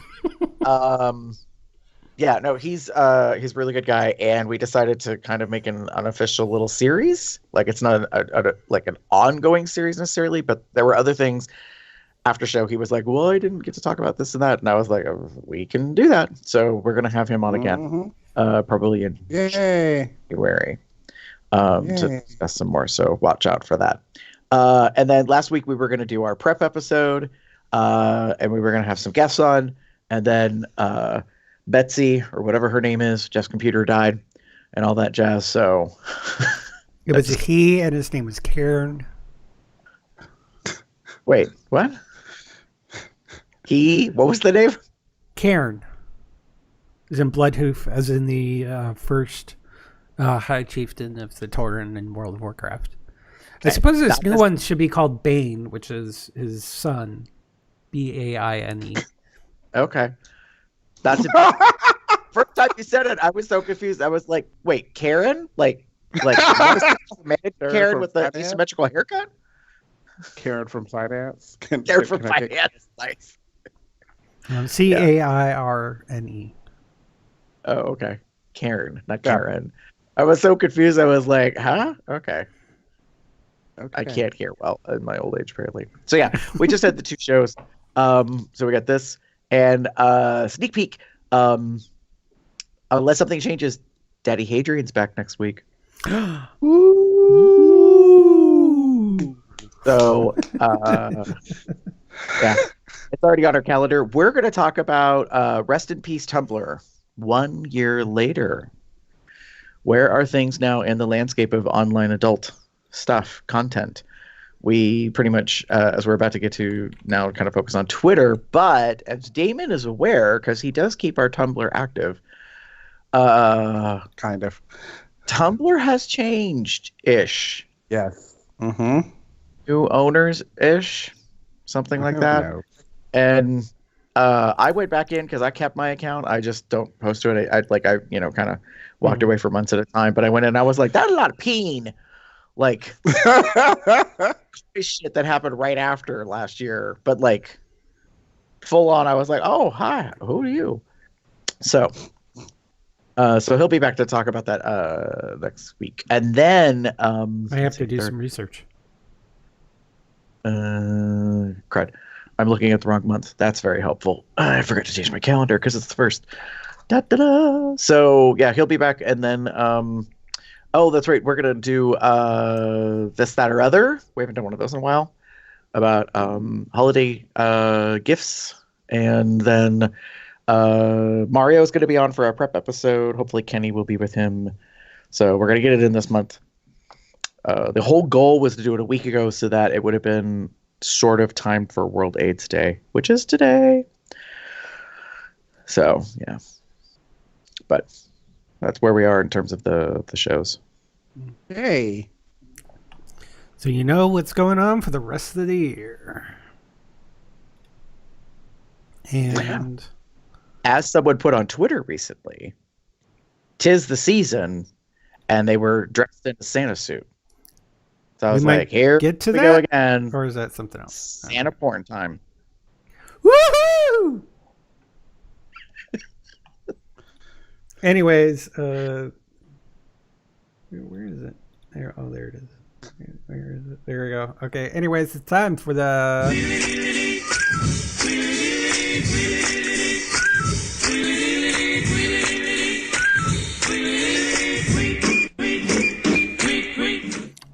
yeah, no, he's a really good guy, and we decided to kind of make an unofficial little series. Like it's not like an ongoing series necessarily, but there were other things after show. He was like, "Well, I didn't get to talk about this and that," and I was like, oh, "We can do that." So we're gonna have him on again, probably in January, to discuss some more. So watch out for that. And then last week we were going to do our prep episode, and we were going to have some guests on, and then Betsy, or whatever her name is, Jeff's computer died, and all that jazz. So it was he, and his name was Karen. Wait, what? What was the name? Karen. As in Bloodhoof, as in the first High Chieftain of the Tauren in World of Warcraft. Okay. I suppose this new one should be called Bane, which is his son. Baine. Okay. That's it. First time you said it, I was so confused. I was like, wait, Karen? Like Karen with the asymmetrical haircut? Karen from Finance. Karen from Finance. Nice. Cairne. Oh, okay. Karen, not Karen. I was so confused. I was like, huh? Okay. I can't hear well in my old age, apparently. So yeah, we just had the 2 shows. So we got this and sneak peek. Unless something changes, Daddy Hadrian's back next week. Ooh. So yeah, it's already on our calendar. We're going to talk about Rest in Peace Tumblr 1 year later. Where are things now in the landscape of online adult stuff, content? we pretty much, as we're about to get to now, kind of focus on Twitter. But as Damon is aware, because he does keep our Tumblr active, Kind of. Tumblr has changed-ish. Yes. Mm-hmm. New owners-ish, something like that. Know. And I went back in because I kept my account. I just don't post to it. I kind of walked away for months at a time. But I went in and I was like, that's a lot of peen. Like, shit that happened right after last year. But like, full on, I was like, oh, hi, who are you? So he'll be back to talk about that next week. And then I have to do some research. Crud. I'm looking at the wrong month. That's very helpful. I forgot to change my calendar because it's the first. Da, da, da. So yeah, he'll be back, and then oh, that's right. We're gonna do this, that, or other. We haven't done one of those in a while. About holiday gifts, and then Mario's gonna be on for our prep episode. Hopefully, Kenny will be with him. So we're gonna get it in this month. The whole goal was to do it a week ago so that it would have been sort of time for World AIDS Day, which is today. So, yeah. But that's where we are in terms of the shows. Hey. So you know what's going on for the rest of the year. And as someone put on Twitter recently, 'tis the season, and they were dressed in a Santa suit. So I was like, here get to we that? go again. Or is that something else? Santa porn time. Woohoo! Anyways, where is it? There, oh, there it is. Where is it? There we go. Okay. Anyways, it's time for the.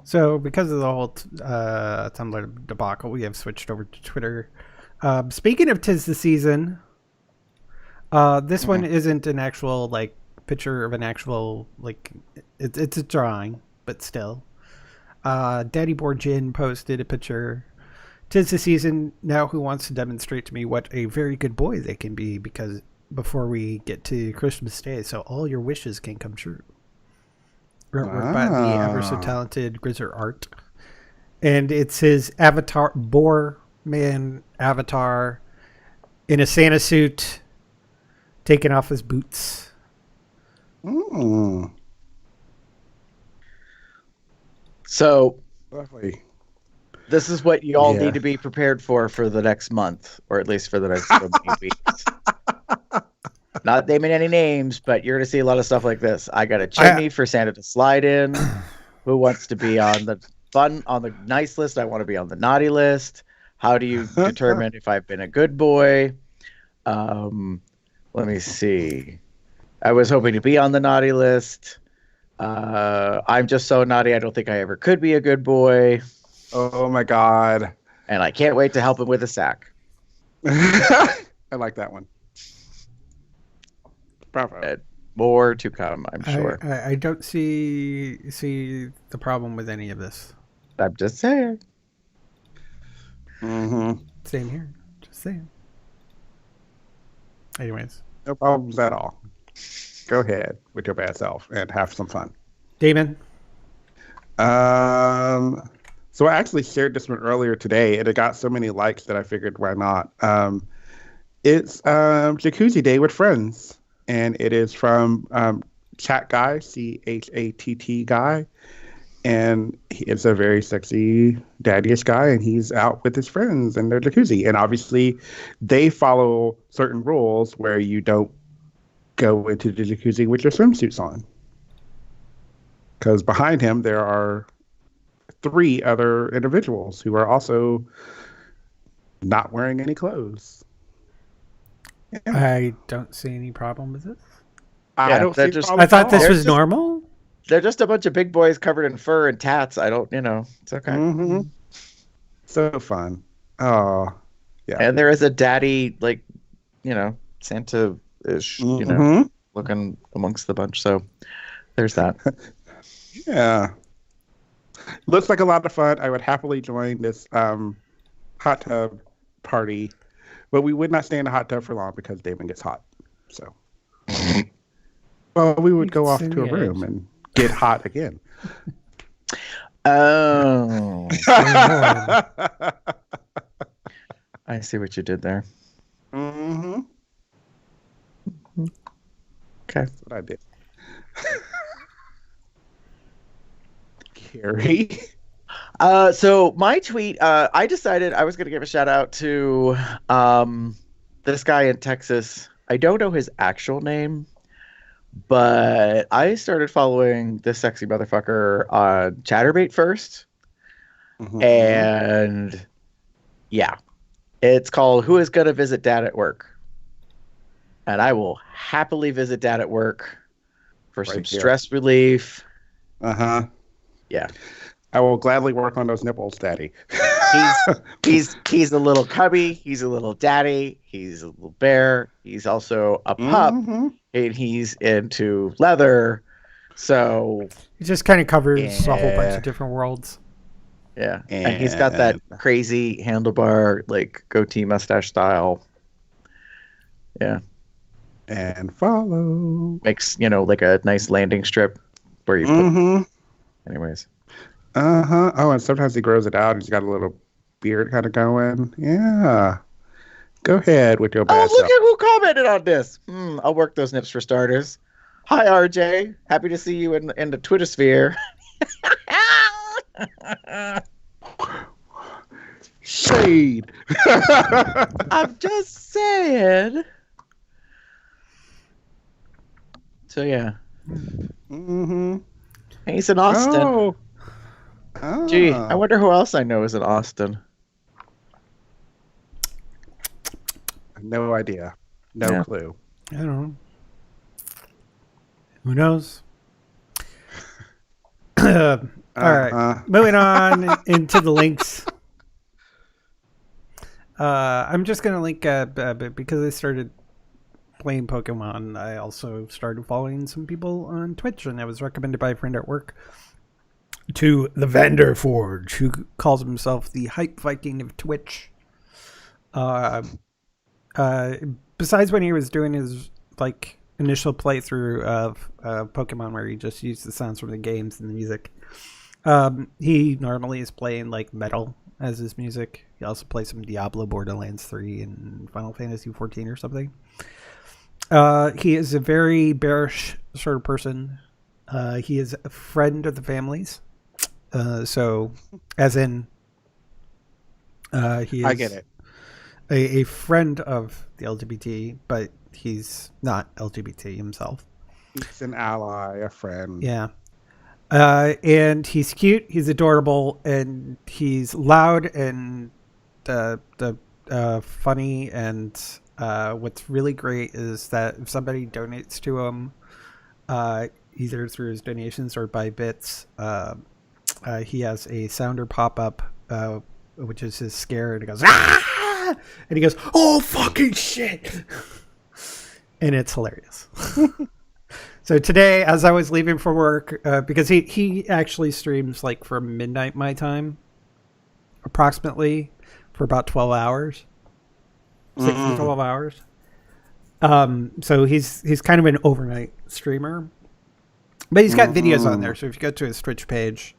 So, because of the whole Tumblr debacle, we have switched over to Twitter. Speaking of 'tis the season, this one isn't an actual like picture of an actual like it's a drawing, but still. Daddy Borgin posted a picture. 'Tis the season now. Who wants to demonstrate to me what a very good boy they can be? Because before we get to Christmas Day, so all your wishes can come true. Artwork by the ever so talented Grizzer Art, and it's his avatar, Boar Man avatar, in a Santa suit, taking off his boots. So, Lovely. this is what you all need to be prepared for the next month, or at least for the next weeks. Not naming any names, but you're going to see a lot of stuff like this. I got a chimney for Santa to slide in. Who wants to be on the nice list? I want to be on the naughty list. How do you determine if I've been a good boy? Let me see. I was hoping to be on the naughty list. I'm just so naughty, I don't think I ever could be a good boy. Oh my God. And I can't wait to help him with a sack. I like that one. Bravo. And more to come, I'm sure. I don't see the problem with any of this. I'm just saying. Same here. Just saying. Anyways. No problems at all. Go ahead with your bad self and have some fun. Damon? So I actually shared this one earlier today, and it got so many likes that I figured, why not? It's Jacuzzi Day with Friends. And it is from Chat Guy, CHATT Guy. And it's a very sexy, daddyish guy, and he's out with his friends in their jacuzzi. And obviously, they follow certain rules where you don't go into the jacuzzi with your swimsuits on. Because behind him, there are 3 other individuals who are also not wearing any clothes. Yeah. I don't see any problem with this. I don't see I thought this was normal. They're just a bunch of big boys covered in fur and tats. It's okay. So fun. Oh, yeah. And there is a daddy, Santa-ish, looking amongst the bunch. So there's that. Yeah. Looks like a lot of fun. I would happily join this hot tub party, but we would not stay in the hot tub for long because Damon gets hot. So, well, we would go off to a room and get hot again. Oh, I see what you did there. Mm-hmm. Okay. That's what I did. Carrie. So my tweet, I decided I was going to give a shout out to this guy in Texas. I don't know his actual name, but I started following this sexy motherfucker on Chatterbait first. Mm-hmm. And yeah, it's called Who is Gonna Visit Dad at Work? And I will happily visit Dad at work for some stress relief. Uh-huh. Yeah. I will gladly work on those nipples, Daddy. He's a little cubby. He's a little daddy. He's a little bear. He's also a pup, and he's into leather. So it just kind of covers a whole bunch of different worlds. Yeah, and he's got that crazy handlebar, like goatee mustache style. Yeah, and follow makes like a nice landing strip where you put. Anyways. Oh, and sometimes he grows it out. He's got a little beard kind of going. Yeah. Go ahead with your bad look at who commented on this. I'll work those nips for starters. Hi, RJ. Happy to see you in the Twitter sphere. Shade. I'm just saying. So, yeah. Mm-hmm. He's in Austin. Oh. Gee, I wonder who else I know is in Austin. No idea. No clue. I don't know. Who knows? All right. Moving on into the links. I'm just going to link because I started playing Pokemon. I also started following some people on Twitch, and I was recommended by a friend at work to the Vander Forge, who calls himself the Hype Viking of Twitch. Besides when he was doing his initial playthrough of Pokemon, where he just used the sounds from the games and the music, he normally is playing metal as his music. He also plays some Diablo, Borderlands 3, and Final Fantasy 14 or something. He is a very bearish sort of person. He is a friend of the families. So, as in, he is I get it. A friend of the LGBT, but he's not LGBT himself. He's an ally, a friend. Yeah. And he's cute, he's adorable, and he's loud and funny. And what's really great is that if somebody donates to him, either through his donations or by bits, he has a sounder pop up, which is his scare, and he goes, "Ah!" and he goes, "Oh fucking shit!" and it's hilarious. So today, as I was leaving for work, because he actually streams from midnight my time, approximately, for about 12 hours, 6 to 12 hours. So he's kind of an overnight streamer, but he's got videos on there. So if you go to his Twitch page,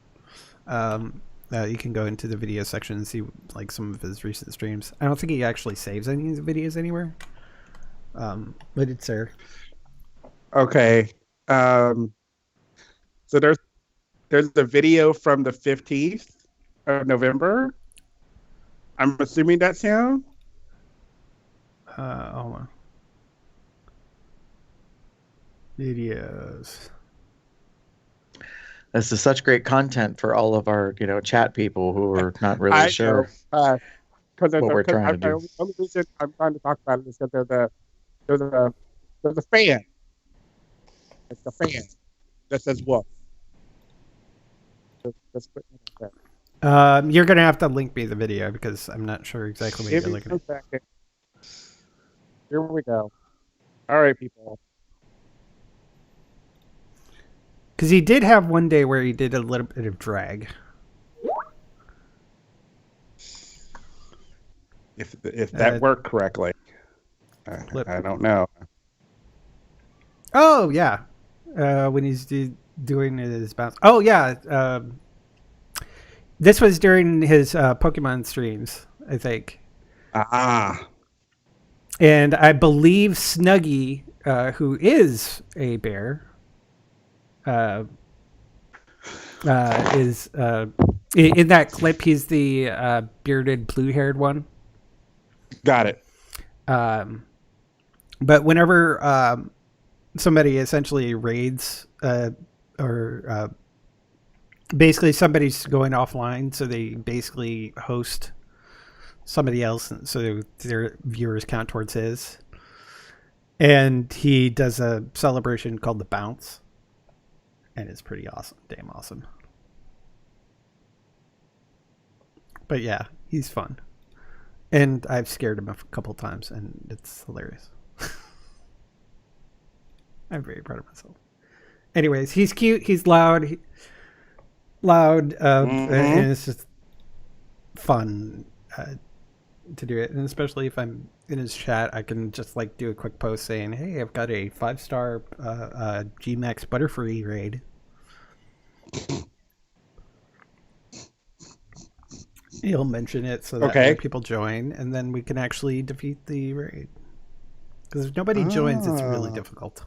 you can go into the video section and see some of his recent streams. I don't think he actually saves any of the videos anywhere, but it's there. Okay. So there's the video from the 15th of November. I'm assuming that's him. Hold on. Videos. This is such great content for all of our, chat people who are not really sure what we're trying to do. The only reason I'm trying to talk about it is because there's a fan. It's the fan that says "woof." You're gonna have to link me the video because I'm not sure exactly what you're looking at. Here we go. All right, people. Because he did have one day where he did a little bit of drag. If that worked correctly. I don't know. Oh yeah, when he's doing his bounce. Oh yeah, this was during his Pokemon streams, I think. And I believe Snuggy, who is a bear, is in that clip. He's the bearded, blue-haired one. Got it. But whenever somebody essentially raids, or basically somebody's going offline, so they basically host somebody else, so their viewers count towards his. And he does a celebration called the Bounce, and it's pretty awesome, damn awesome. But yeah, he's fun, and I've scared him a couple times, and it's hilarious. I'm very proud of myself. Anyways, he's cute, he's loud, and it's just fun to do it. And especially if I'm in his chat, I can just like do a quick post saying, hey, I've got a 5-star Gmax Butterfree raid. He'll mention it so that more people join, and then we can actually defeat the raid. Because if nobody joins, it's really difficult.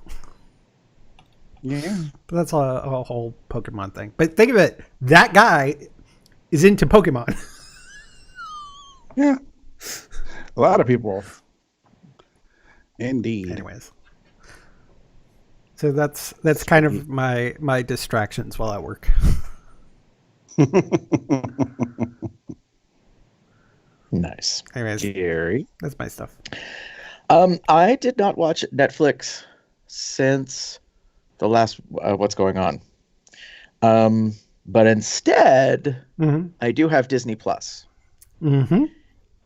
Yeah. But that's a whole Pokemon thing. But think of it, that guy is into Pokemon. Yeah. A lot of people. Indeed. Anyways. So that's kind of my distractions while at work. Nice. Anyways, Gary. that's my stuff. I did not watch Netflix since the last What's Going On. But instead, I do have Disney Plus. Mm-hmm.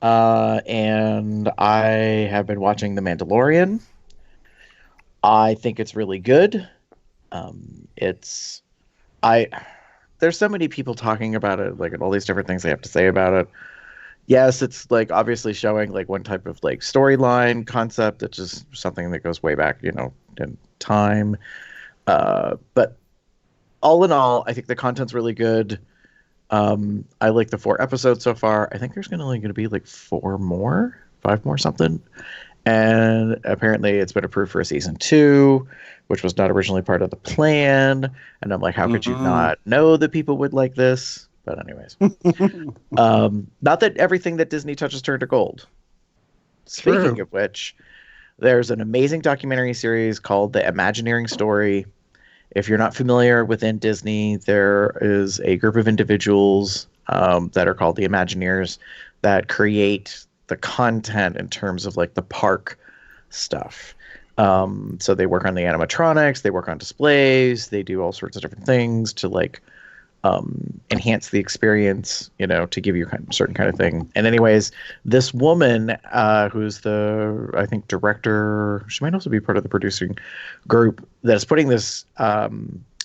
And I have been watching The Mandalorian. I think it's really good. There's so many people talking about it, like, and all these different things they have to say about it. Yes, it's like obviously showing like one type of like storyline concept, that's just something that goes way back, in time. But all in all, I think the content's really good. I like the 4 episodes so far. I think there's only going to be like 5 more, something. And apparently it's been approved for a season 2, which was not originally part of the plan. And I'm like, how could you not know that people would like this? But anyways, not that everything that Disney touches turns to gold. Speaking of which, there's an amazing documentary series called The Imagineering Story. If you're not familiar within Disney, there is a group of individuals that are called the Imagineers that create the content in terms of like the park stuff. So they work on the animatronics, they work on displays, they do all sorts of different things to like enhance the experience, to give you a certain kind of thing. And anyways, this woman, who's the, I think, director, she might also be part of the producing group that's putting this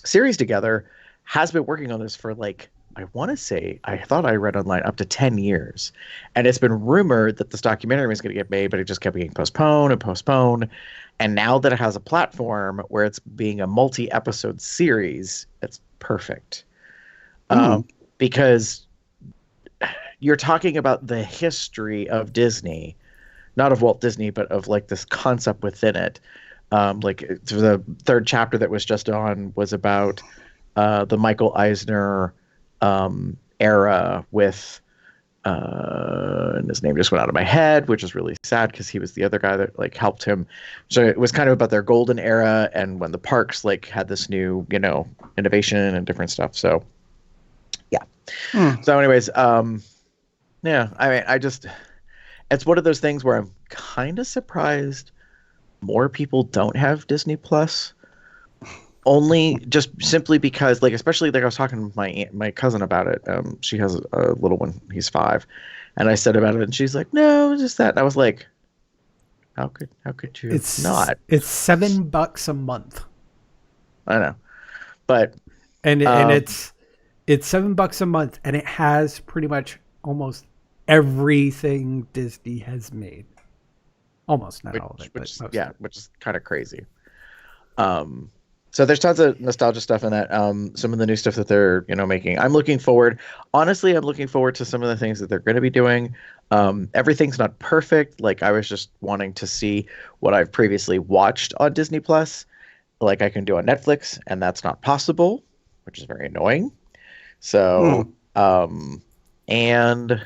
series together, has been working on this for like, I want to say, I thought I read online, up to 10 years. And it's been rumored that this documentary was going to get made, but it just kept getting postponed and postponed. And now that it has a platform where it's being a multi-episode series, it's perfect. Because you're talking about the history of Disney, not of Walt Disney, but of like this concept within it. Like the 3rd chapter that was just on was about the Michael Eisner era with, and his name just went out of my head, which is really sad because he was the other guy that like helped him. So it was kind of about their golden era and when the parks like had this new, innovation and different stuff. So yeah. So anyways, yeah, I mean, it's one of those things where I'm kind of surprised more people don't have Disney Plus. Only just simply because, like, especially like I was talking to my cousin about it. She has a little one; he's 5, and I said about it, and she's like, "No, just that." And I was like, "How could you not?" It's $7 a month. I know, but and it's $7 a month, and it has pretty much almost everything Disney has made. Almost, not all of it, but most of it. Which is kind of crazy. So there's tons of nostalgia stuff in that. Some of the new stuff that they're making. I'm looking forward. Honestly, I'm looking forward to some of the things that they're going to be doing. Everything's not perfect. Like I was just wanting to see what I've previously watched on Disney Plus, like I can do on Netflix, and that's not possible, which is very annoying. So, and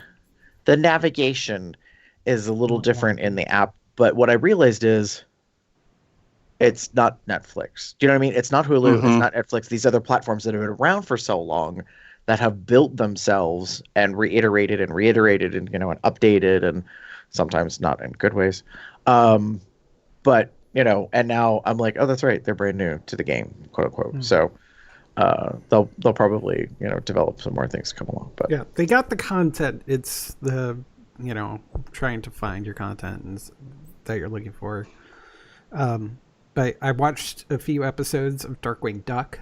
the navigation is a little different in the app. But what I realized is it's not Netflix. Do you know what I mean? It's not Hulu. It's not Netflix. These other platforms that have been around for so long that have built themselves and reiterated and and and updated, and sometimes not in good ways. But and now I'm like, oh, that's right, they're brand new to the game, quote unquote. So they'll probably develop some more things to come along. But yeah, they got the content. It's the trying to find your content that you're looking for. But I watched a few episodes of Darkwing Duck.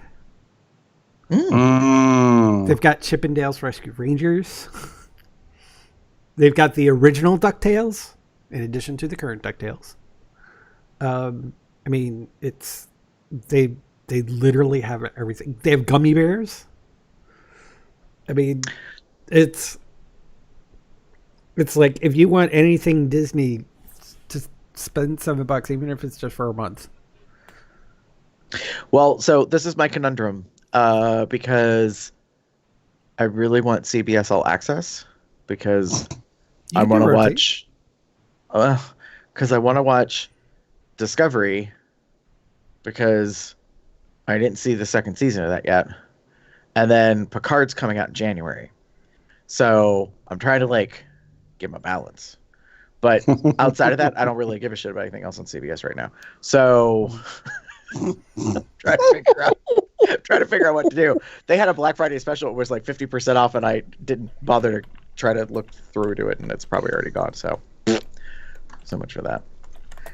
They've got Chippendales Rescue Rangers. They've got the original DuckTales, in addition to the current DuckTales. I mean, they literally have everything. They have gummy bears. I mean, it's like if you want anything Disney, just spend $7, even if it's just for a month. Well, so this is my conundrum, because I really want CBS All Access because I want to watch. Because I want to watch Discovery, because I didn't see the second season of that yet, and then Picard's coming out in January, so I'm trying to get my balance. But outside of that, I don't really give a shit about anything else on CBS right now. So. trying to figure out what to do. They had a Black Friday special. It was 50% off, and I didn't bother to try to look through to it, and it's probably already gone. So much for that.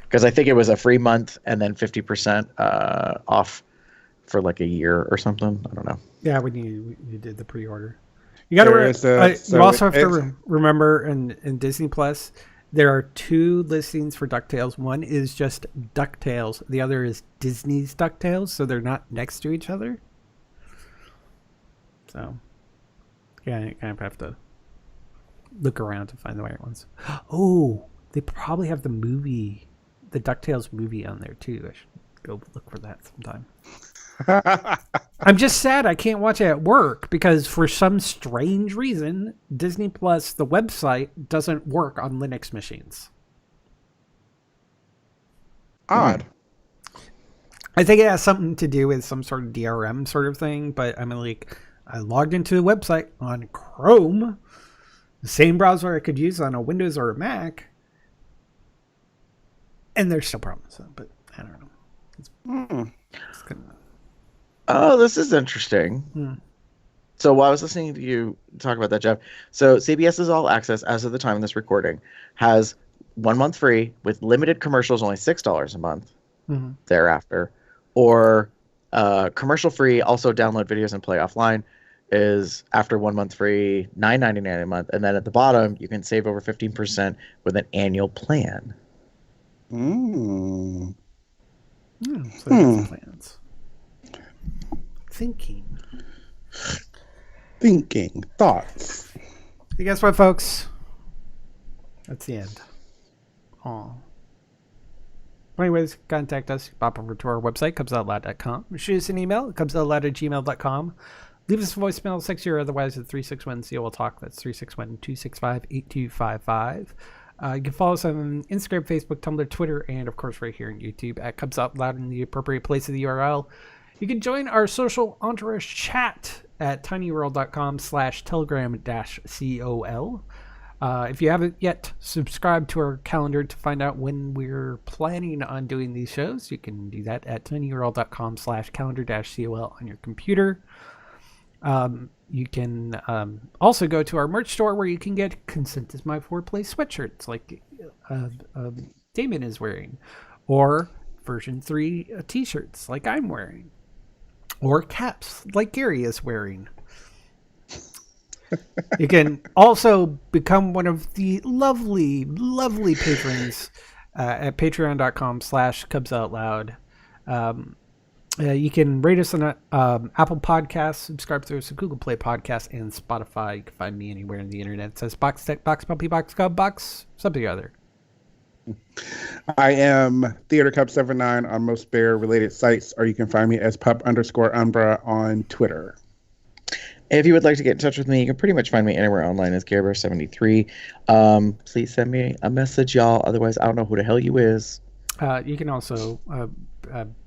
Because I think it was a free month and then 50% off for a year or something. I don't know. Yeah, when you did the pre-order, you got to. You also have to remember in Disney Plus, there are two listings for DuckTales. One is just DuckTales. The other is Disney's DuckTales, so they're not next to each other. So, yeah, you kind of have to look around to find the right ones. Oh, they probably have the DuckTales movie on there, too. I should go look for that sometime. I'm just sad I can't watch it at work because for some strange reason, Disney Plus, the website, doesn't work on Linux machines. Odd. I think it has something to do with some sort of DRM sort of thing, but I logged into the website on Chrome, the same browser I could use on a Windows or a Mac, and there's still problems, but I don't know. It's kind of... Oh, this is interesting. So while I was listening to you talk about that, Jeff, so CBS's All Access, as of the time of this recording, has 1 month free with limited commercials, only $6 a month thereafter, or commercial free, also download videos and play offline, is after 1 month free, $9.99 a month, and then at the bottom you can save over 15% with an annual plan. So there's plans. Thinking. Thoughts. Hey, guess what, folks? That's the end. Aw. Anyways, contact us. Pop over to our website, cubsoutloud.com. Shoot us an email, cubsoutloud@gmail.com. Leave us a voicemail, 60 or otherwise at 361-COL-TALK. That's 361-265-8255. You can follow us on Instagram, Facebook, Tumblr, Twitter, and, of course, right here on YouTube at Cubs Out Loud in the appropriate place of the URL. You can join our social entourage chat at tinyurl.com/telegram-col. If you haven't yet subscribed to our calendar to find out when we're planning on doing these shows, you can do that at tinyurl.com/calendar-col on your computer. You can also go to our merch store where you can get Consent is My Foreplay sweatshirts like Damon is wearing, or version 3 t-shirts like I'm wearing, or caps like Gary is wearing. You can also become one of the lovely, lovely patrons at patreon.com/cubsoutloud. You can rate us on Apple Podcasts, subscribe to us on Google Play Podcasts, and Spotify. You can find me anywhere on the internet. It says Box Tech, Box Puppy, Box Cub, Box something or other. I am Theater Cup 79 on most bear related sites, or you can find me as pup_umbra on Twitter. If you would like to get in touch with me, you can pretty much find me anywhere online as CareBear73. Please send me a message, y'all. Otherwise, I don't know who the hell you is. You can also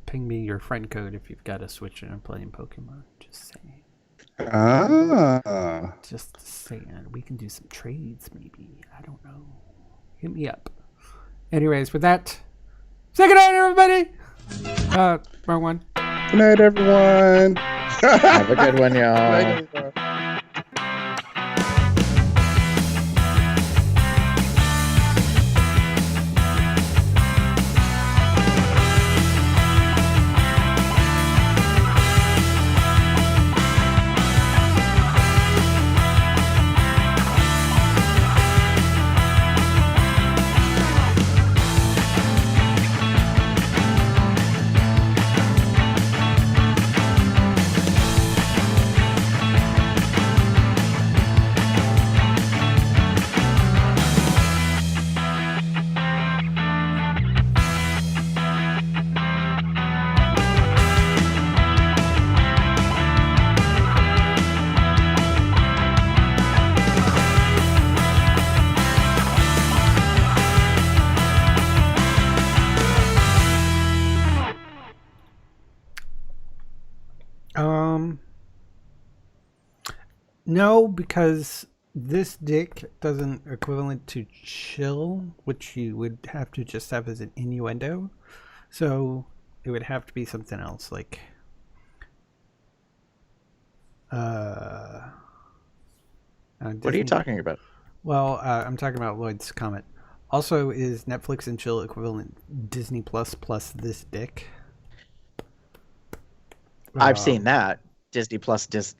ping me your friend code if you've got a Switch and are playing Pokemon. Just saying. Just saying. We can do some trades, maybe. I don't know. Hit me up. Anyways, with that, say good night, everybody. Wrong one. Good night, everyone. Have a good one, y'all. Good night, everyone. No, because this dick doesn't equivalent to chill, which you would have to just have as an innuendo. So it would have to be something else, like What are you talking about? Well, I'm talking about Lloyd's comment. Also, is Netflix and chill equivalent Disney Plus this dick? I've seen that. Disney Plus this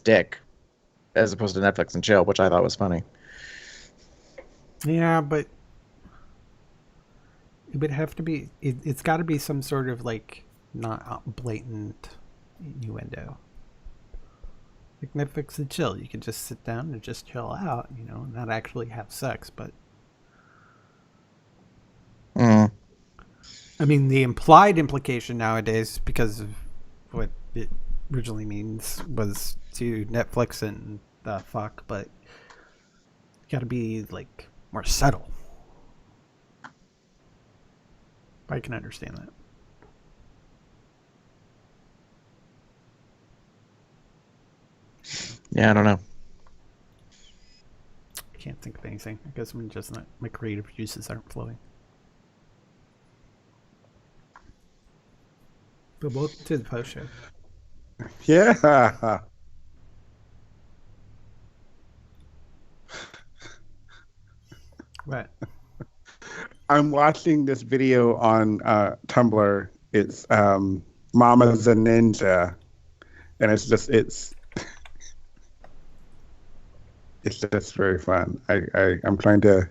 dick, as opposed to Netflix and chill, which I thought was funny. Yeah, but it would have to be. It's got to be some sort of like not blatant innuendo. Like Netflix and chill, you can just sit down and just chill out, you know, and not actually have sex. But I mean, the implied implication nowadays, because of what it originally means, was to Netflix and fuck, but got to be like more subtle. I can understand that. Yeah, I don't know. I can't think of anything. I guess I'm just not, my creative juices aren't flowing. But welcome to the post show. Yeah. What? I'm watching this video on Tumblr. It's Mama's a Ninja. And it's just very fun. I'm trying to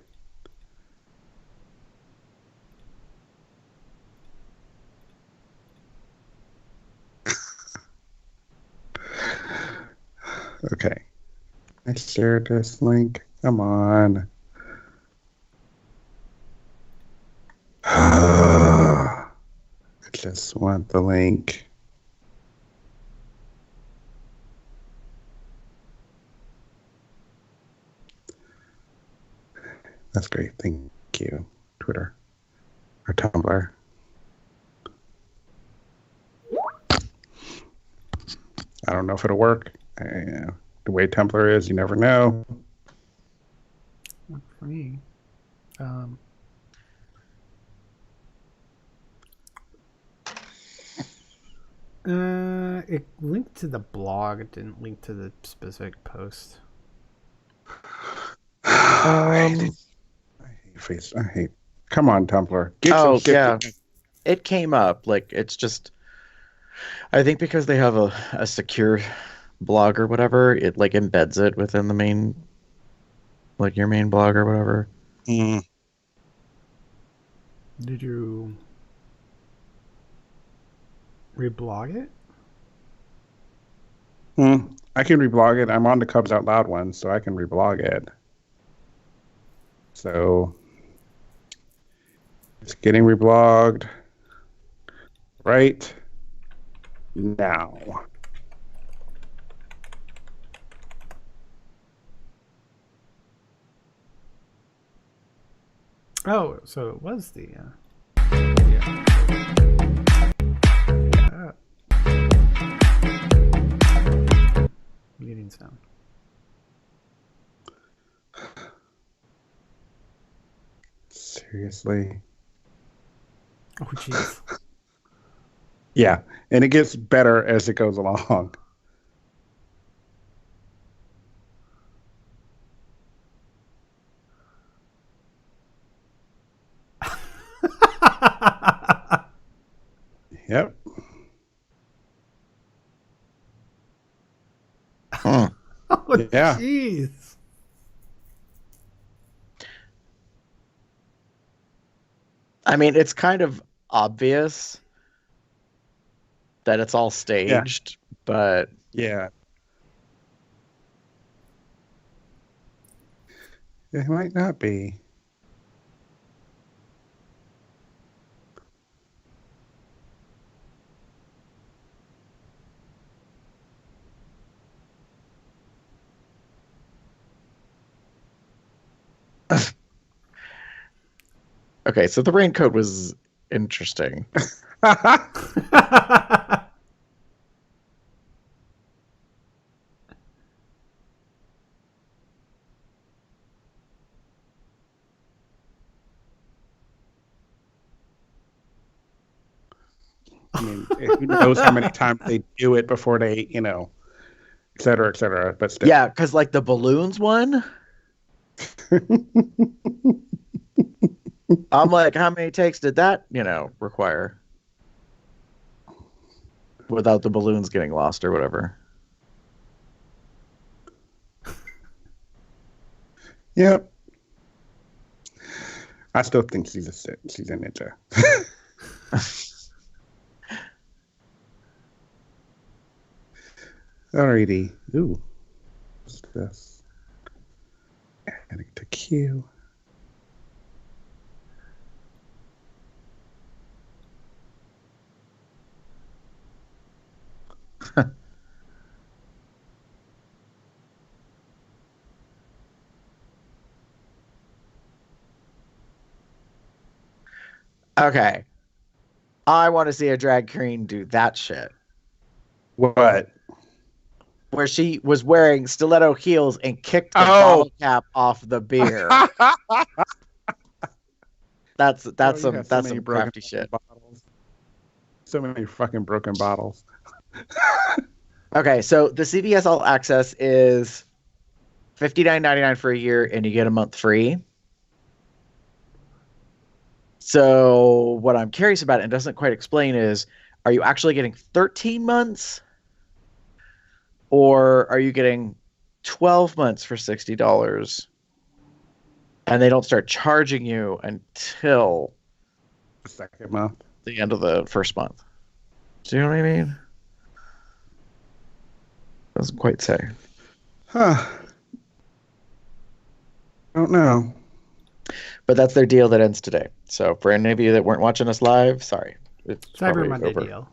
okay. I shared this link. Come on. I just want the link. That's great. Thank you, Twitter or Tumblr. I don't know if it'll work. The way Tumblr is, you never know. Not for me. It linked to the blog. It didn't link to the specific post. I hate. Come on, Tumblr. Get some shit. Yeah. It came up. Like, it's just, I think because they have a secure blog or whatever, it like embeds it within the main, like your main blog or whatever. Mm. Did you reblog it? I can reblog it. I'm on the Cubs Out Loud one, so I can reblog it. So it's getting reblogged right now. Oh, so it was the. Yeah. Meeting sound. Seriously. Oh, jeez. Yeah, and it gets better as it goes along. Yep. Hmm. Oh, Yeah. jeez. I mean, it's kind of obvious that it's all staged, but Yeah. It might not be. okay, so the raincoat was interesting. I mean, who knows how many times they do it before they, et cetera, et cetera. But still. Yeah, because like the balloons one, I'm like, how many takes did that, require? Without the balloons getting lost or whatever. Yep. I still think she's a ninja. Alrighty. Ooh. What's this? Adding to queue. Okay. I want to see a drag queen do that shit. What? Where she was wearing stiletto heels and kicked the Oh! bottle cap off the beer. That's some crafty shit. Bottles. So many fucking broken bottles. Okay, so the CVS All Access is $59.99 for a year, and you get a month free. So what I'm curious about, and doesn't quite explain, is are you actually getting 13 months? Or are you getting 12 months for $60? And they don't start charging you until The second month. the end of the first month. Do you know what I mean? Doesn't quite say. Huh. I don't know. But that's their deal that ends today. So for any of you that weren't watching us live, sorry. It's Cyber probably Monday over. deal.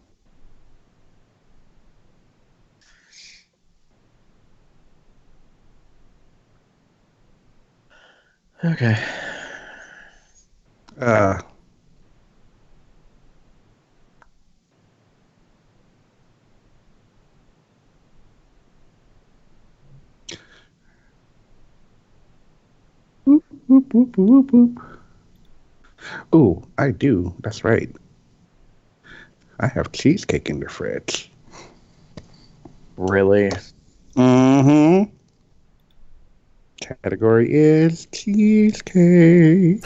Okay. Uh. Boop, boop, boop, boop, boop. Ooh, I do. That's right. I have cheesecake in the fridge. Really? Mm-hmm. Category is cheesecake.